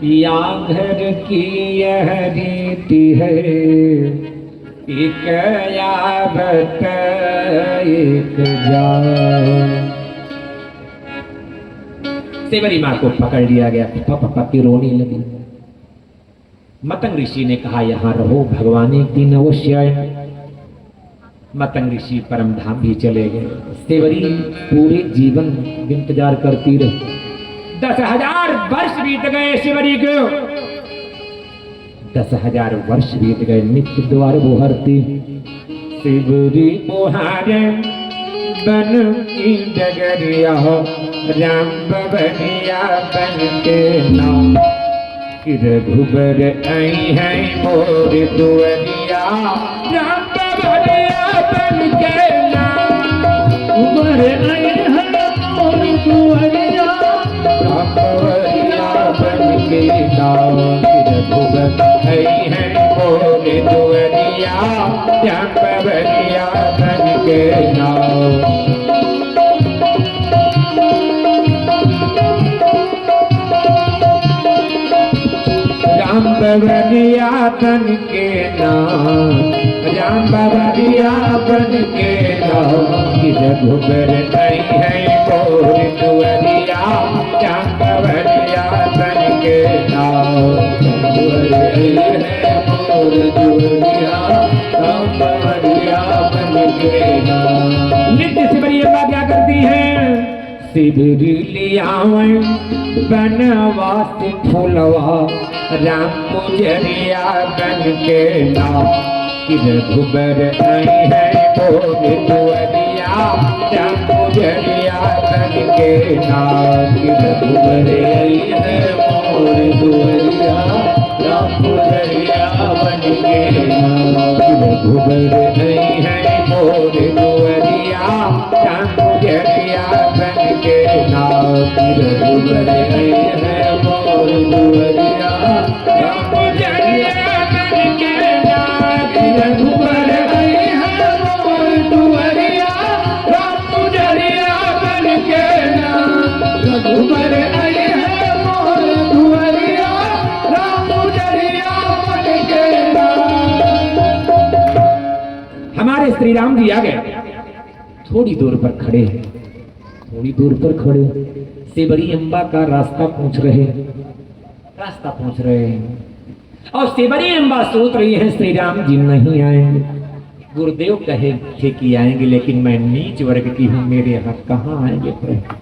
या घर की यह रीति है, एक यावत एक जान। सेवरी माँ को पकड़ लिया गया, पापा की रोने लगी। मतंग ऋषि ने कहा यहाँ रहो, भगवान एक दिन अवश्य आए। मतंग ऋषि परम धाम भी चले गए। सेवरी पूरे जीवन इंतजार करती रही। 10,000 वर्ष बीत गए सेवरी को। 10,000 वर्ष बीत गए। नित्य द्वार बोहरती सेवरी बोहारे, बन की डगरिया राम बबनिया बन के नाम। रघुबर आई है मोर दुअरिया, राम बबनिया बन के नाम। उबर आई है मोर दुअरिया, राम बबनिया बन के नाम। रघुबर आई है मोर दुअरिया, राम बबनिया बन के नाम। राम बबरिया बन के नाम, राम बबरिया बन के नाम। रघुबर आई है मोर दुअरिया, राम बबरिया बन के नाम। रघुबर आई है मोर दुअरिया, राम बबरिया बन के नाम। नित्य सेवरी क्या करती है? शिविर लियावे बनवास फूलवा, राम पुजरिया बन के नाम। कि रघुबर आई है मोर दुअरिया राम पुजरिया बन के नाम कि रघुबर आई है मोर दुअरिया राम पुजरिया बन के नाम कि रघुबर आई है मोर दुअरिया राम पुजरिया बन के नाम कि रघुबर आई है मोर दुअरिया राम पुजरिया बन के नाम कि रघुबर आई है मोर दुअरिया राम पुजरिया बन के नाम रघुबर आई है मोर दुअरिया राम पुजरिया बन के नाम। हमारे श्री राम जी आ गए, थोड़ी दूर पर खड़े हैं, थोड़ी दूर पर खड़े सेवरी अम्बा का रास्ता पूछ रहे हैं, और सेवरी अम्बा सोच रही है श्री राम जी नहीं आएंगे। गुरुदेव कहे थे कि आएंगे, लेकिन मैं नीच वर्ग की हूं, मेरे यहाँ कहाँ आएंगे प्रभु।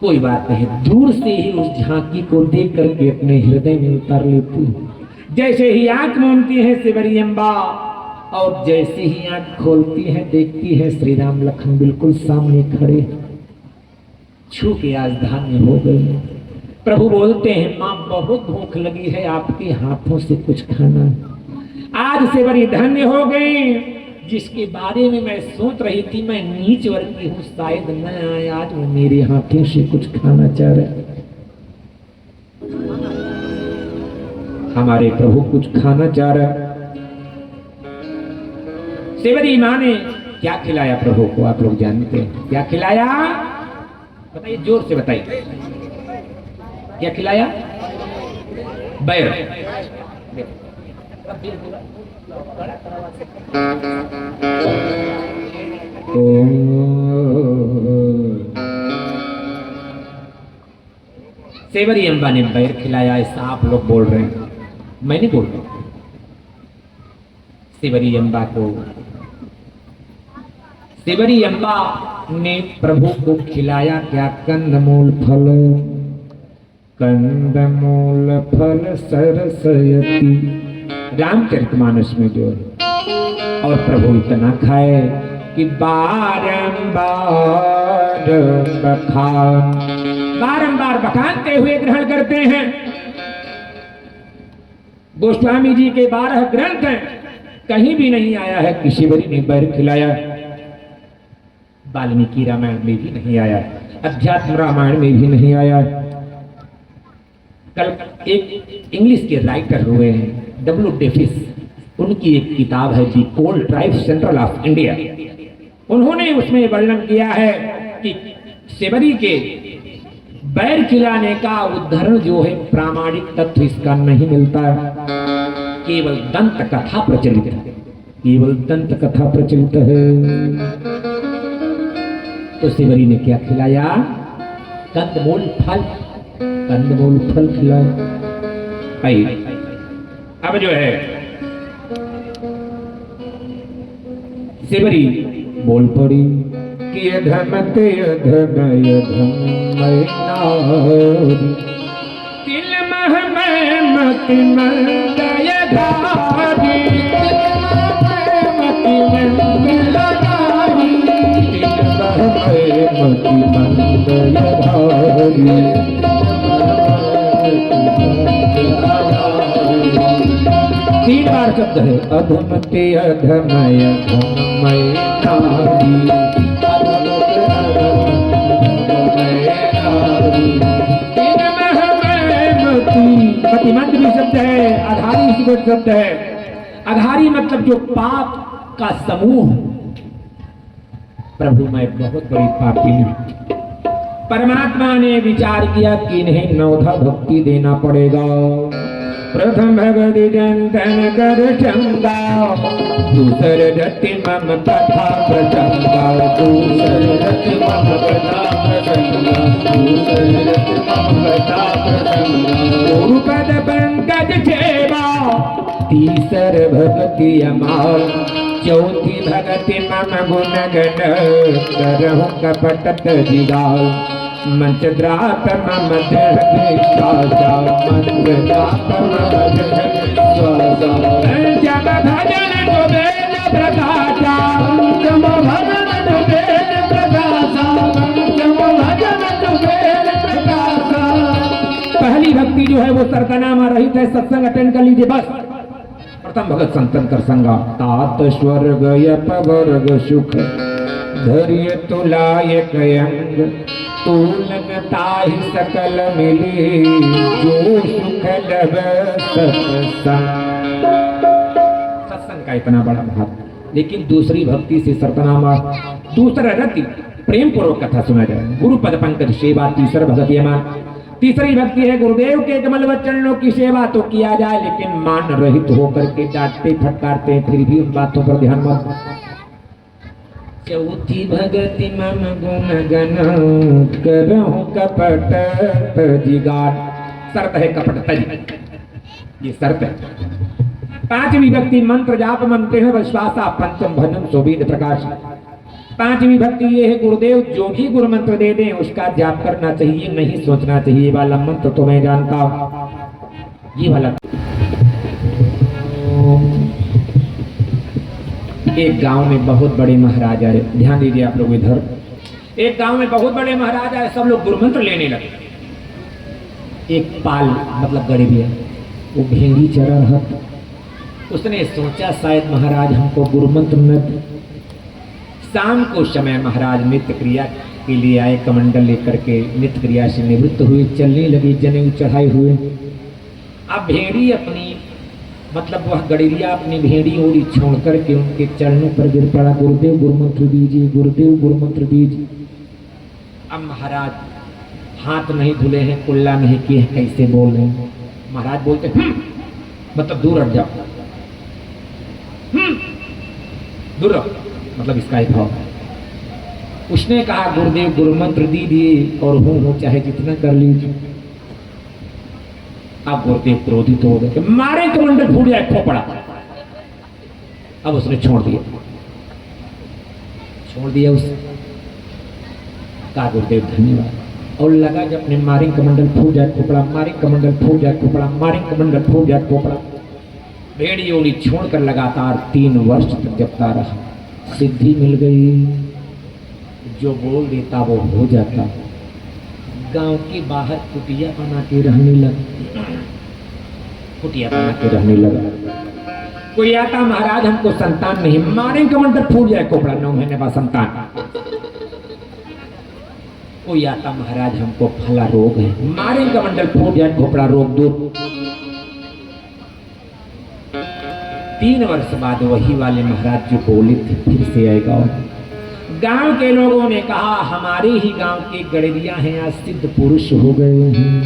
कोई बात नहीं, दूर से ही उस झांकी को देख करके अपने हृदय में उतार लेती है। जैसे ही आंख मूंदती है सेवरी अम्बा और जैसे ही आंख खोलती है देखती है श्री राम लखन बिल्कुल सामने खड़े, छू के आज धान्य हो गए। प्रभु बोलते हैं माँ बहुत भूख लगी है, आपके हाथों से कुछ खाना। आज से बड़ी धन्य हो गई, जिसके बारे में मैं सोच रही थी मैं नीच वर्ग की हूँ, शायद न आए, आज वो मेरे हाथों से कुछ खाना चाह रहे। हमारे प्रभु कुछ खाना चाह रहे। सेवरी माँ ने क्या खिलाया प्रभु को, आप लोग जानते हैं क्या खिलाया? बताइए, जोर से बताइए, क्या खिलाया? बैर। सेवरी अम्बा ने बैर खिलाया, ऐसा आप लोग बोल रहे हैं, मैं नहीं बोल रहा। सेवरी अम्बा ने प्रभु को खिलाया क्या? कंदमूल फल सरसयती, रामचरितमानस में जो है। और प्रभु इतना खाए कि बारंबार बखानते हुए ग्रहण करते हैं। गोस्वामी जी के 12 ग्रंथ हैं, कहीं भी नहीं आया है कि सेवरी ने बैर खिलाया। वाल्मीकि रामायण में भी नहीं आया, अध्यात्म रामायण में भी नहीं आया। कल एक इंग्लिश के राइटर हुए हैं W. डेफिस, उनकी एक किताब है दी कोल ट्राइब सेंट्रल ऑफ इंडिया। उन्होंने उसमें वर्णन किया है कि सेवरी के बैर खिलाने का उदाहरण जो है प्रामाणिक तथ्य इसका नहीं मिलता है, केवल दंत कथा प्रचलित है, केवल दंत कथा प्रचलित है। तो सेवरी ने क्या खिलाया? कंदमूल फल खिलाया। अब जो है सेवरी बोल पड़ी कि अधमते अधमय धमय नारी, तिल मह मैं मति मंदय धारी, मति मंदय धारी, तिल मह मैं मति मंदय धारी। 3 बार शब्द है, अधमते अधमय धमय नारी, मति भी शब्द है, आधारी शब्द है। आधारी मतलब जो पाप का समूह। प्रभु मैं बहुत बड़ी पापी हूं। परमात्मा ने विचार किया कि इन्हें 9धा भक्ति देना पड़ेगा। प्रथम भगवती जंतन कर चंदा, दूसर रति मम कथा प्रसंगा, दूसर रति मम कथा प्रसंगा, दूसर रति मम कथा प्रसंगा, गुरु पद पंकज सेवा, तीसर भक्ति अमाल, चौथी भक्ति मम गुण गण, करहु कपट जिगाल, मंत्रद्रात मम दृढ़ विश्वासा, मंत्रद्रात मम दृढ़ विश्वासा। पंचम भजन तो वेद प्रकाशा, पंचम भजन तो वेद प्रकाशा, पंचम भजन तो वेद प्रकाशा। पहली भक्ति जो है वो सरगनामा रहित है, सत्संग अटेंड कर लीजिए बस। प्रथम भगत संतन कर संगा, तात स्वर्ग यपवर्ग सुख धैर्य तुलायक अंग, तूलनता ही सकल मिली जो सुख लब सत्संग। सत्संग का इतना बड़ा भाग, लेकिन दूसरी भक्ति से सरतनामा, दूसरा रति प्रेम पूर्वक कथा सुना जाए, गुरु पद पंकज सेवा, तीसरा भगत यमान। तीसरी भक्ति है गुरुदेव के कमल चरणों की सेवा तो किया जाए, लेकिन मान रहित होकर के डांटते फटकारते हैं, फिर भी उन बातों पर ध्यान मत। चौथी भगति मम गुण गण करहु कपट तजिगार, शर्त है कपट तज, ये शर्त है। पांचवी भक्ति मंत्र जाप मंत्र है विश्वासा, पंचम भजन सोवेद प्रकाश। पांचवी भक्ति ये है गुरुदेव जो भी गुरु मंत्र दे दें उसका जाप करना चाहिए, नहीं सोचना चाहिए वाला मंत्र तो मैं जानता हूं, ये वाला। एक गांव में बहुत बड़े महाराज आए, ध्यान दीजिए आप लोग इधर। एक गांव में बहुत बड़े महाराज आए, सब लोग गुरु मंत्र लेने लगे। एक पाल मतलब गरीब है, वो भेड़ी चरा रहा था। उसने सोचा शायद महाराज हमको गुरु मंत्र न दे। शाम को समय महाराज नित्य क्रिया के लिए आए, कमंडल लेकर के नित्य क्रिया से निवृत्त हुए, चलने लगे, जनेऊ चढ़ाए हुए। अब भेड़ी अपनी मतलब वह गड़ेरिया अपनी भेड़ी ओढ़ी छोड़ करके उनके चरणों पर गिर पड़ा, गुरुदेव गुरु मंत्र दीजिए, गुरुदेव गुरु मंत्र दीजिए। अब महाराज हाथ नहीं धुले हैं, कुल्ला नहीं किए हैं, कैसे बोल रहे हैं। महाराज बोलते मतलब दूर हट जाओ, दूर रहो, मतलब इसका ही भाव। उसने कहा गुरुदेव गुरु मंत्र दीजिए और हूँ चाहे जितना कर लीजिए। अब गुरुदेव क्रोधित हो गए, मारे कमंडल फूट जाए खोपड़ा। अब उसने छोड़ दिया उसे, कहा गुरुदेव धन्यवाद। और लगा जब अपने मारे कमंडल फूट जाए खोपड़ा, मारे कमंडल फूट जाए खोपड़ा, मारे कमंडल फूट जाए खोपड़ा। भेड़ी ओड़ी छोड़कर लगातार 3 वर्ष तक जपता रहा, सिद्धि मिल गई, जो बोल देता वो हो जाता। गांव के बाहर कुटिया बना के रहने लगा, कुटिया बना के रहने लगा। कोई आता महाराज हमको संतान नहीं, मारे कमंडल फूट जाए खोपड़ा, 9 महीने बाद संतान। कोई आता महाराज हमको फला रोग है, मारे कमंडल फूट जाए खोपड़ा, रोग दूर। 3 वर्ष बाद वही वाले महाराज जो बोले थे फिर से आएगा। गांव के लोगों ने कहा हमारे ही गांव के गड़ेरिया हैं, आज सिद्ध पुरुष हो गए हैं।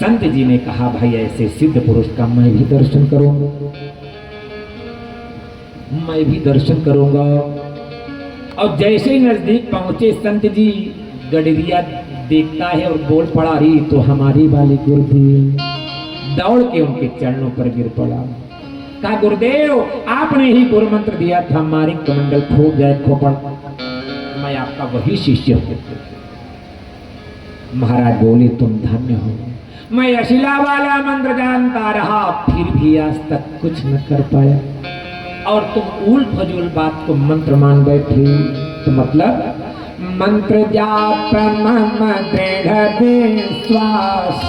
संत जी ने कहा भाई ऐसे सिद्ध पुरुष का मैं भी दर्शन करूंगा, मैं भी दर्शन करूंगा। और जैसे ही नजदीक पहुंचे संत जी, गड़ेरिया देखता है और बोल पड़ा, रही तो हमारी वाली गुरुदेव। दौड़ के उनके चरणों पर गिर पड़ा, कहा गुरुदेव आपने ही गुरु मंत्र दिया था, हमारी कमंडल फूट जाए खोपड़, मैं आपका वही शिष्य हूं। महाराज बोले तुम धन्य हो, मैं अशिला वाला मंत्र जानता रहा फिर भी आज तक कुछ न कर पाया, और तुम उल फजूल बात को मंत्र मान बैठे। तो मतलब मंत्र जाप मम दृढ़ विश्वास,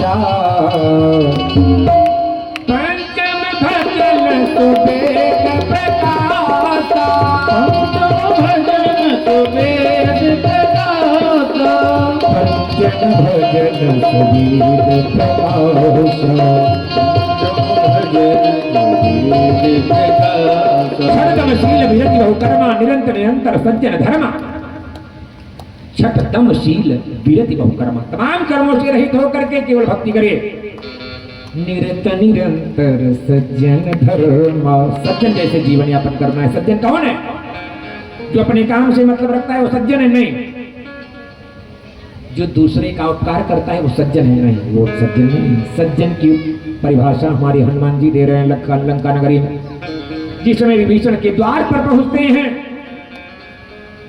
पंचम भजन सुवेद प्रकाशा, पंचम भजन सुवेद प्रकाशा, पंचम भजन सुवेद प्रकाशा, छठतमशील विरति बहुकर्मा निरंतर निरंतर सज्जन धर्मा। छठतमशील विरति बहुकर्मा, तमाम कर्मों से रहित होकर के केवल भक्ति करिए। निरत निरंतर सज्जन धर्मा, सज्जन जैसे जीवन यापन करना है। सज्जन कौन है? जो अपने काम से मतलब रखता है वो सज्जन है नहीं, जो दूसरे का उपकार करता है वो सज्जन है नहीं, वो सज्जन नहीं। सज्जन की परिभाषा हमारे हनुमान जी दे रहे हैं लंका नगरी में। जिस समय विभीषण के द्वार पर पहुंचते हैं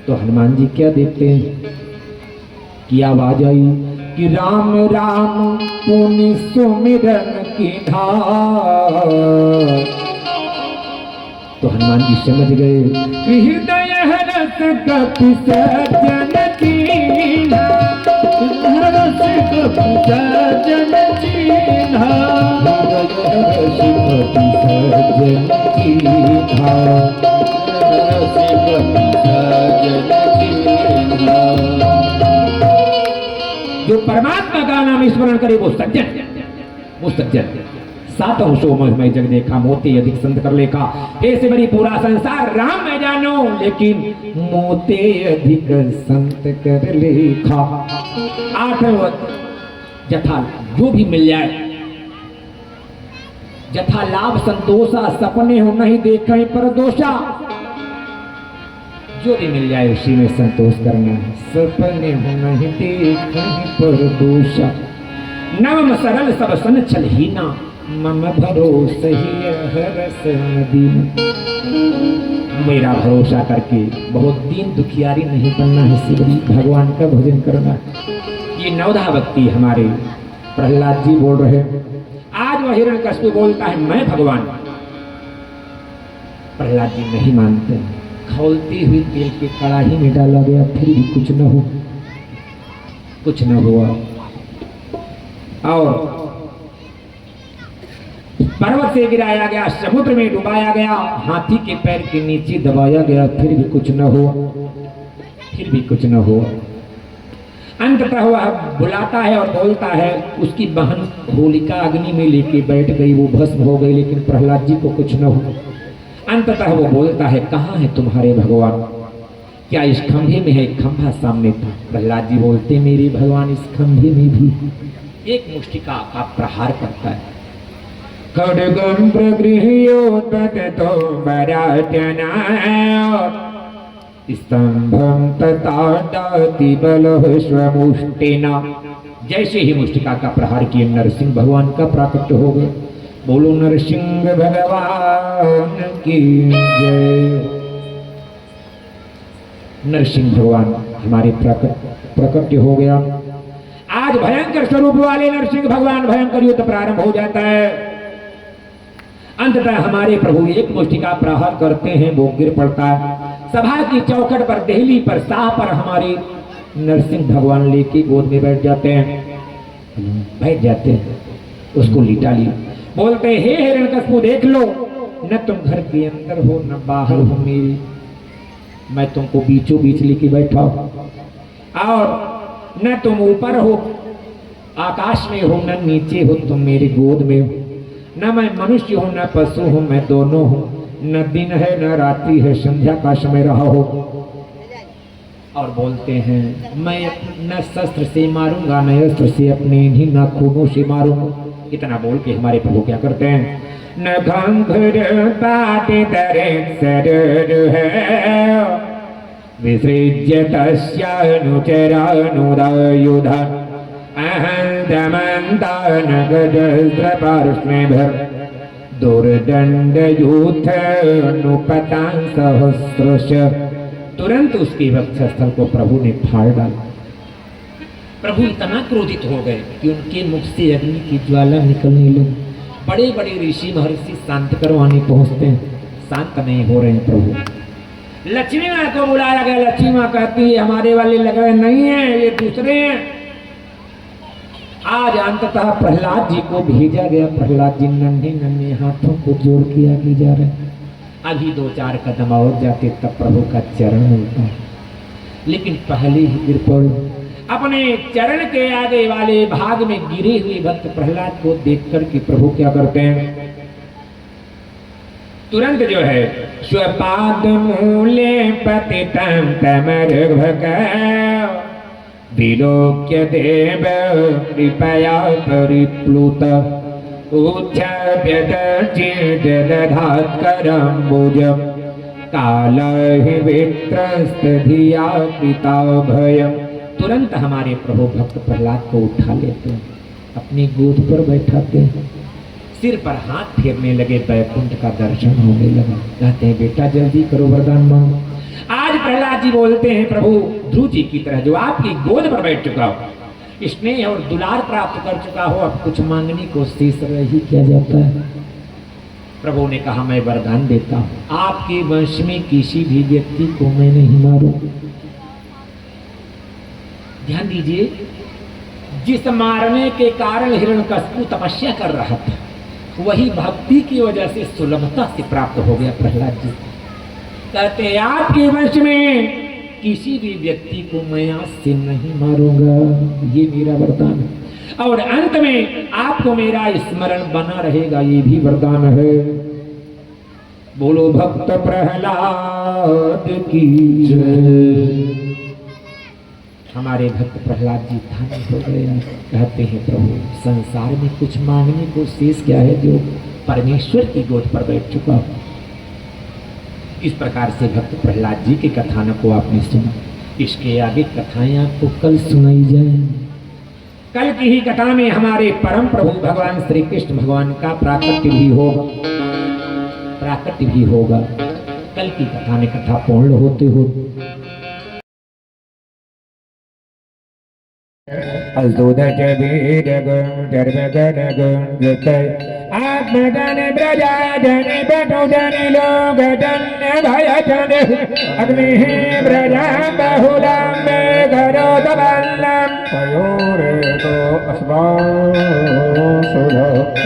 तो हनुमान जी क्या देखते हैं कि आवाज आई कि राम राम पुनि सुमिरन की धार, तो हनुमान जी समझ गए हृदय रस कपि सज्जन कीन्हा, रस कपि सज्जन कीन्हा, रस कपि सज्जन कीन्हा, रस कपि सज्जन कीन्हा। जो परमात्मा का नाम स्मरण करे वो सज्जन, वो सज्जन। सातों सो मैं जग देखा, मोते अधिक संत कर लेखा, फिर से बड़ी पूरा संसार राम मैं जानो, लेकिन मोते अधिक संत कर लेखा। आठवां जथा जो भी मिल जाए, जथा लाभ संतोषा, सपने हो नहीं देखें पर दोषा। जो भी मिल जाए उसी में संतोष करना है, सपने हो नहीं देखें पर दोषा। नवम सरल सब सन छल हीना, मम भरोसे ही हरस मदीना। मेरा भरोसा करके बहुत दीन दुखियारी नहीं बनना है, शिवरी भगवान का भजन करना। ये नवधा भक्ति हमारे प्रहलाद जी बोल रहे। आज वह हिरण्यकश्यप बोलता है मैं भगवान, प्रहलाद जी नहीं मानते। खौलती हुई तेल के कड़ाही में डाला गया, फिर भी कुछ न हो, कुछ न हुआ। और पर्वत से गिराया गया, समुद्र में डुबाया गया, हाथी के पैर के नीचे दबाया गया, फिर भी कुछ न हुआ, फिर भी कुछ न हुआ। अंततः वह बुलाता है और बोलता है, उसकी बहन होलिका अग्नि में लेके बैठ गई, वो भस्म हो गई, लेकिन प्रहलाद जी को कुछ न हुआ। अंततः वो बोलता है कहाँ है तुम्हारे भगवान, क्या इस खंभे में है? खंभा सामने था। प्रहलाद जी बोलते मेरे भगवान इस खंभे में भी। एक मुष्टिका का प्रहार करता है, खड्गम प्रगृह्यो ततो बरात्यनाय स्तंभम तथा दाति बलः स्वमुष्टिना। जैसे ही मुष्टिका का प्रहार किए नरसिंह भगवान का प्राकट्य हो गया। बोलो नरसिंह भगवान की जय। नरसिंह भगवान हमारे प्राकट्य हो गया। आज भयंकर स्वरूप वाले नरसिंह भगवान भयंकर युद्ध प्रारंभ हो जाता है। अंततः हमारे प्रभु एक मुष्टिका प्रहार करते हैं, वो गिर पड़ता है। सभा की चौखट पर, देहली पर, शाह पर हमारे नरसिंह भगवान लेके गोद में बैठ जाते हैं, बैठ जाते हैं, उसको लिटा लिया। बोलते हे हिरण्यकश्यप देख लो, न तुम घर के अंदर हो न बाहर हो मेरी, मैं तुमको बीचों बीच लेके बैठा हूं, और न तुम ऊपर हो आकाश में हो न नीचे हो, तुम मेरे गोद में हो। न मैं मनुष्य हूं न पशु हूं, मैं दोनों हूं, न दिन है न रात्रि है, संध्या का समय रहा हो। और बोलते हैं मैं न शस्त्र से मारूंगा न अस्त्र से, अपने इन्हीं नाखूनों से मारूंगा। इतना बोल के हमारे प्रभु क्या करते हैं, न घंघर पाटे तरे सरर है विसृज्य तस्यानुचरानुदायुध अहंतमंतान गजस्त्रपार्ष्णेभर दुर्दंडयूथनुपतां सहस्रश। तुरंत उसके वक्षस्थल को प्रभु ने फाड़ डाला। प्रभु इतना क्रोधित हो गए कि उनके मुख से अग्नि की ज्वाला निकलने लगी। बड़े बड़े ऋषि महर्षि शांत करवाने पहुंचते हैं, शांत नहीं हो रहे हैं प्रभु। लक्ष्मी माँ को बुलाया गया, लक्ष्मी माँ कहती है हमारे वाले लगे नहीं है, ये दूसरे हैं। आज अंततः प्रहलाद जी को भेजा गया। प्रहलाद जी नन्हे नन्हे हाथों को जोड़ के आगे जा रहे। अभी 2-4 कदम और जाते तब प्रभु का चरण मिलता है, लेकिन पहले ही गिर पड़े। अपने चरण के आगे वाले भाग में गिरे हुए भक्त प्रहलाद को देख करके प्रभु क्या करते हैं, तुरंत जो है स्वपाद मूले पतितं तमर्भक विलोक्य देव कृपया परिप्लुत उच्छ्यप्यतचिदधात् करम्बुज कालहि वित्रस्त धिया पिता भयम्। तुरंत हमारे प्रभु भक्त प्रहलाद को उठा लेते हैं, अपनी गोद पर बैठाते हैं, सिर पर हाथ फेरने लगे, बैकुंठ का दर्शन होने लगा। कहते हैं बेटा जल्दी करो वरदान मांगो। आज प्रहलाद जी बोलते हैं प्रभु ध्रुव जी की तरह जो आपकी गोद पर बैठ चुका हो, स्नेह और दुलार प्राप्त कर चुका हो, अब कुछ मांगने को शेष रह ही क्या जाता है। प्रभु ने कहा मैं वरदान देता हूं, आपके वंश में किसी भी व्यक्ति को मैं नहीं मारूंगा। ध्यान दीजिए, जिस मारने के कारण हिरण्यकशिपु तपस्या कर रहा था, वही भक्ति की वजह से सुलभता से प्राप्त हो गया प्रहलाद जी। कहते हैं आपके वंश में किसी भी व्यक्ति को मैं आज से नहीं मारूंगा, ये मेरा वरदान है। और अंत में आपको मेरा स्मरण बना रहेगा, ये भी वरदान है। बोलो भक्त प्रहलाद की जय। हमारे भक्त प्रहलाद जी धन्य हो गए। कहते हैं प्रभु संसार में कुछ मांगने को शेष क्या है जो परमेश्वर की गोद पर बैठ चुका हो। इस प्रकार से भक्त प्रहलाद जी के कथानक को आपने सुना। इसके आगे कथाएं आपको कल सुनाई जाए। कल की ही कथा में हमारे परम प्रभु भगवान श्री कृष्ण भगवान का प्राकट्य भी होगा, प्राकट्य भी होगा। कल की कथा में कथा पूर्ण होते हो आत्मजन ब्रजन बटुजन लोग जन भयजन अग्नि ब्रजा बहुलम करो दबलम पयोरे तो अस्मा सुलभ।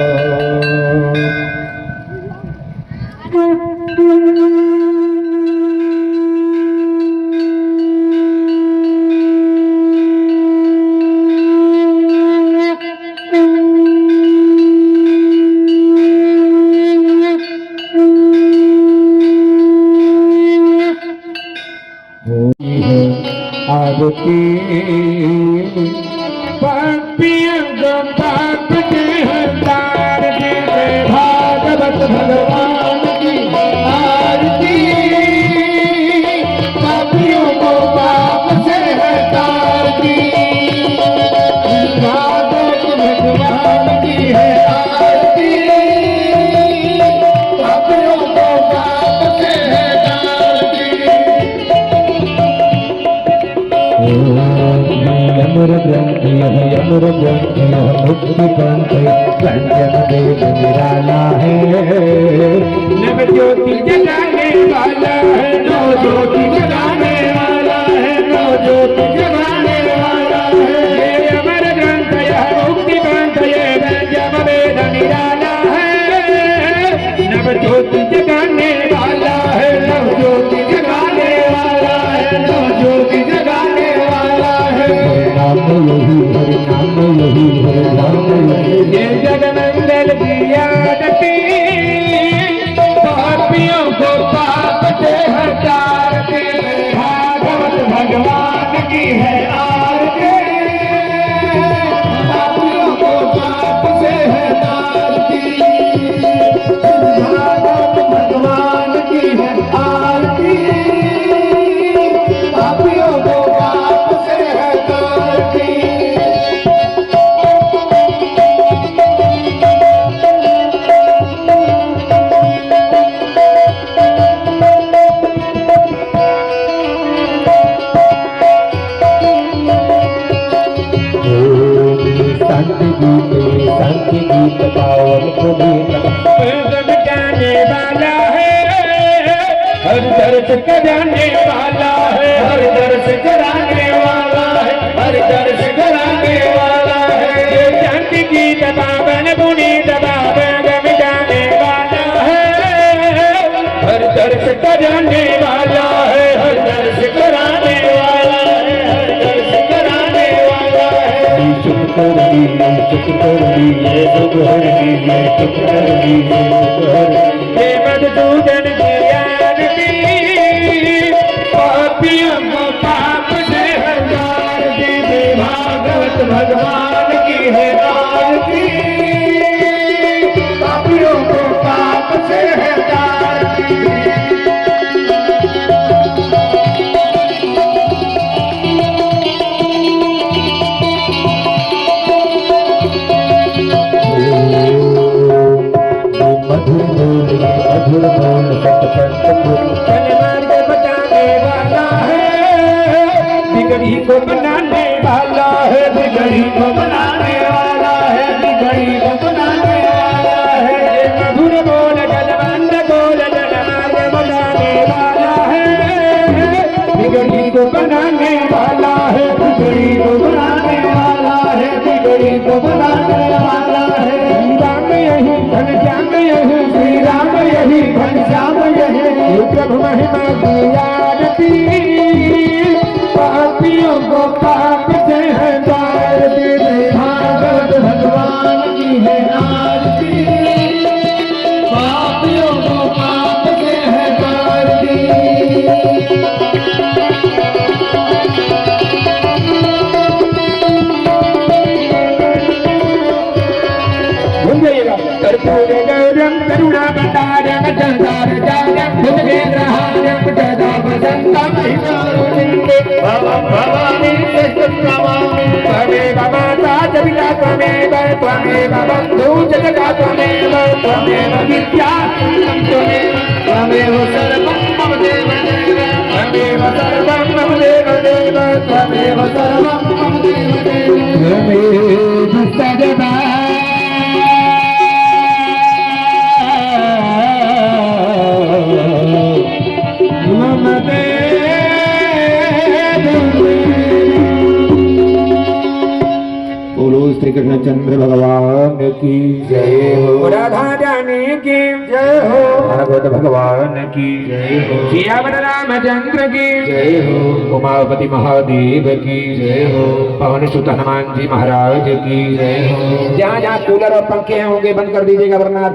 भागवत भगवान की आरती, पापियों को पाप से हटाती। भागवत भगवान की है आरती, पापियों को पाप से हटाती। यमुर ग्रंथ यह यमुर ग्रंथ यह मुक्ति ग्रंथ व्यंजन देव निराला है। नव ज्योति जगाने वाला है, नौ ज्योति जगाने वाला है, नौ ज्योति जगाने वाला है। ये अमर ग्रंथ यह मुक्ति ग्रंथ यह व्यंजन वेद निराला है। नव ज्योति जगाने वाला है, नव ज्योति जगाने वाला है, नौ ज्योति जगाने वाला है। नाम यही हरि नाम यही हरि नाम यही ये जगमंगल की आरती, पापियों को पाप से हटाते। भागवत भगवान की है आरती, पापियों को पाप से हटाती। भागवत भगवान की है आरती, पापियों को पाप से हटाती। शांति गीत पावन मिटाने वाला है, हर दर्द कराने वाला है, हर दर्द कराने वाला है, हर दर्द कराने वाला है। शांति गीत पावन पुनीत पावन मिटाने वाला है, हर दर्द कराने वाला है, हर दर्द कराने वाला है, हर दर्द कराने वाला है। चुप कर दी ये सुख हर दी ये चुप कर दी ये सुख हर दी। ये मधुसूदन की आरती, पापियों को पाप से हजार दी। भागवत भगवान की है आरती, पापियों को पाप से हजार दी। मधुर बोल मार्ग बताने वाला है, बिगड़ी को बनाने वाला है, बिगड़ी को बनाने वाला है, बिगड़ी को बनाने वाला है। मधुर बोल वाला है, बिगड़ी को बनाने वाला है, बिगड़ी को बनाने वाला है। राम यही घनश्याम यही श्री राम यही घनश्याम यही, प्रभु महिमा की आरती पापियों को पाप से हटाए दे। भागवत भगवान की है आरती, पापियों को पाप से हटाए दे। कर्पूर गौरम करुणावतारम संसारसारम भुजगेन्द्रहारम सदा वसन्तं हितारुणिन्दे भवं भवानी नमामि। त्वमेव माता च पिता त्वमेव त्वमेव बन्धु च सखा त्वमेव त्वमेव विद्या त्वमेव त्वमेव सर्वं मम देव देव, त्वमेव सर्वं मम देव देव त्वमेव सर्वं मम देव देव। त्वमेव सदा मम देव बोलो श्री कृष्णचंद्र भगवान की जय हो, राधा रानी की जय हो, भागवत भगवान की जय हो, सियावर रामचंद्र की जय हो, उमापति महादेव की जय हो, पवन सुत हनुमान जी महाराज की जय हो। जहाँ जहाँ कूलर और पंखे होंगे बंद कर दीजिएगा वरना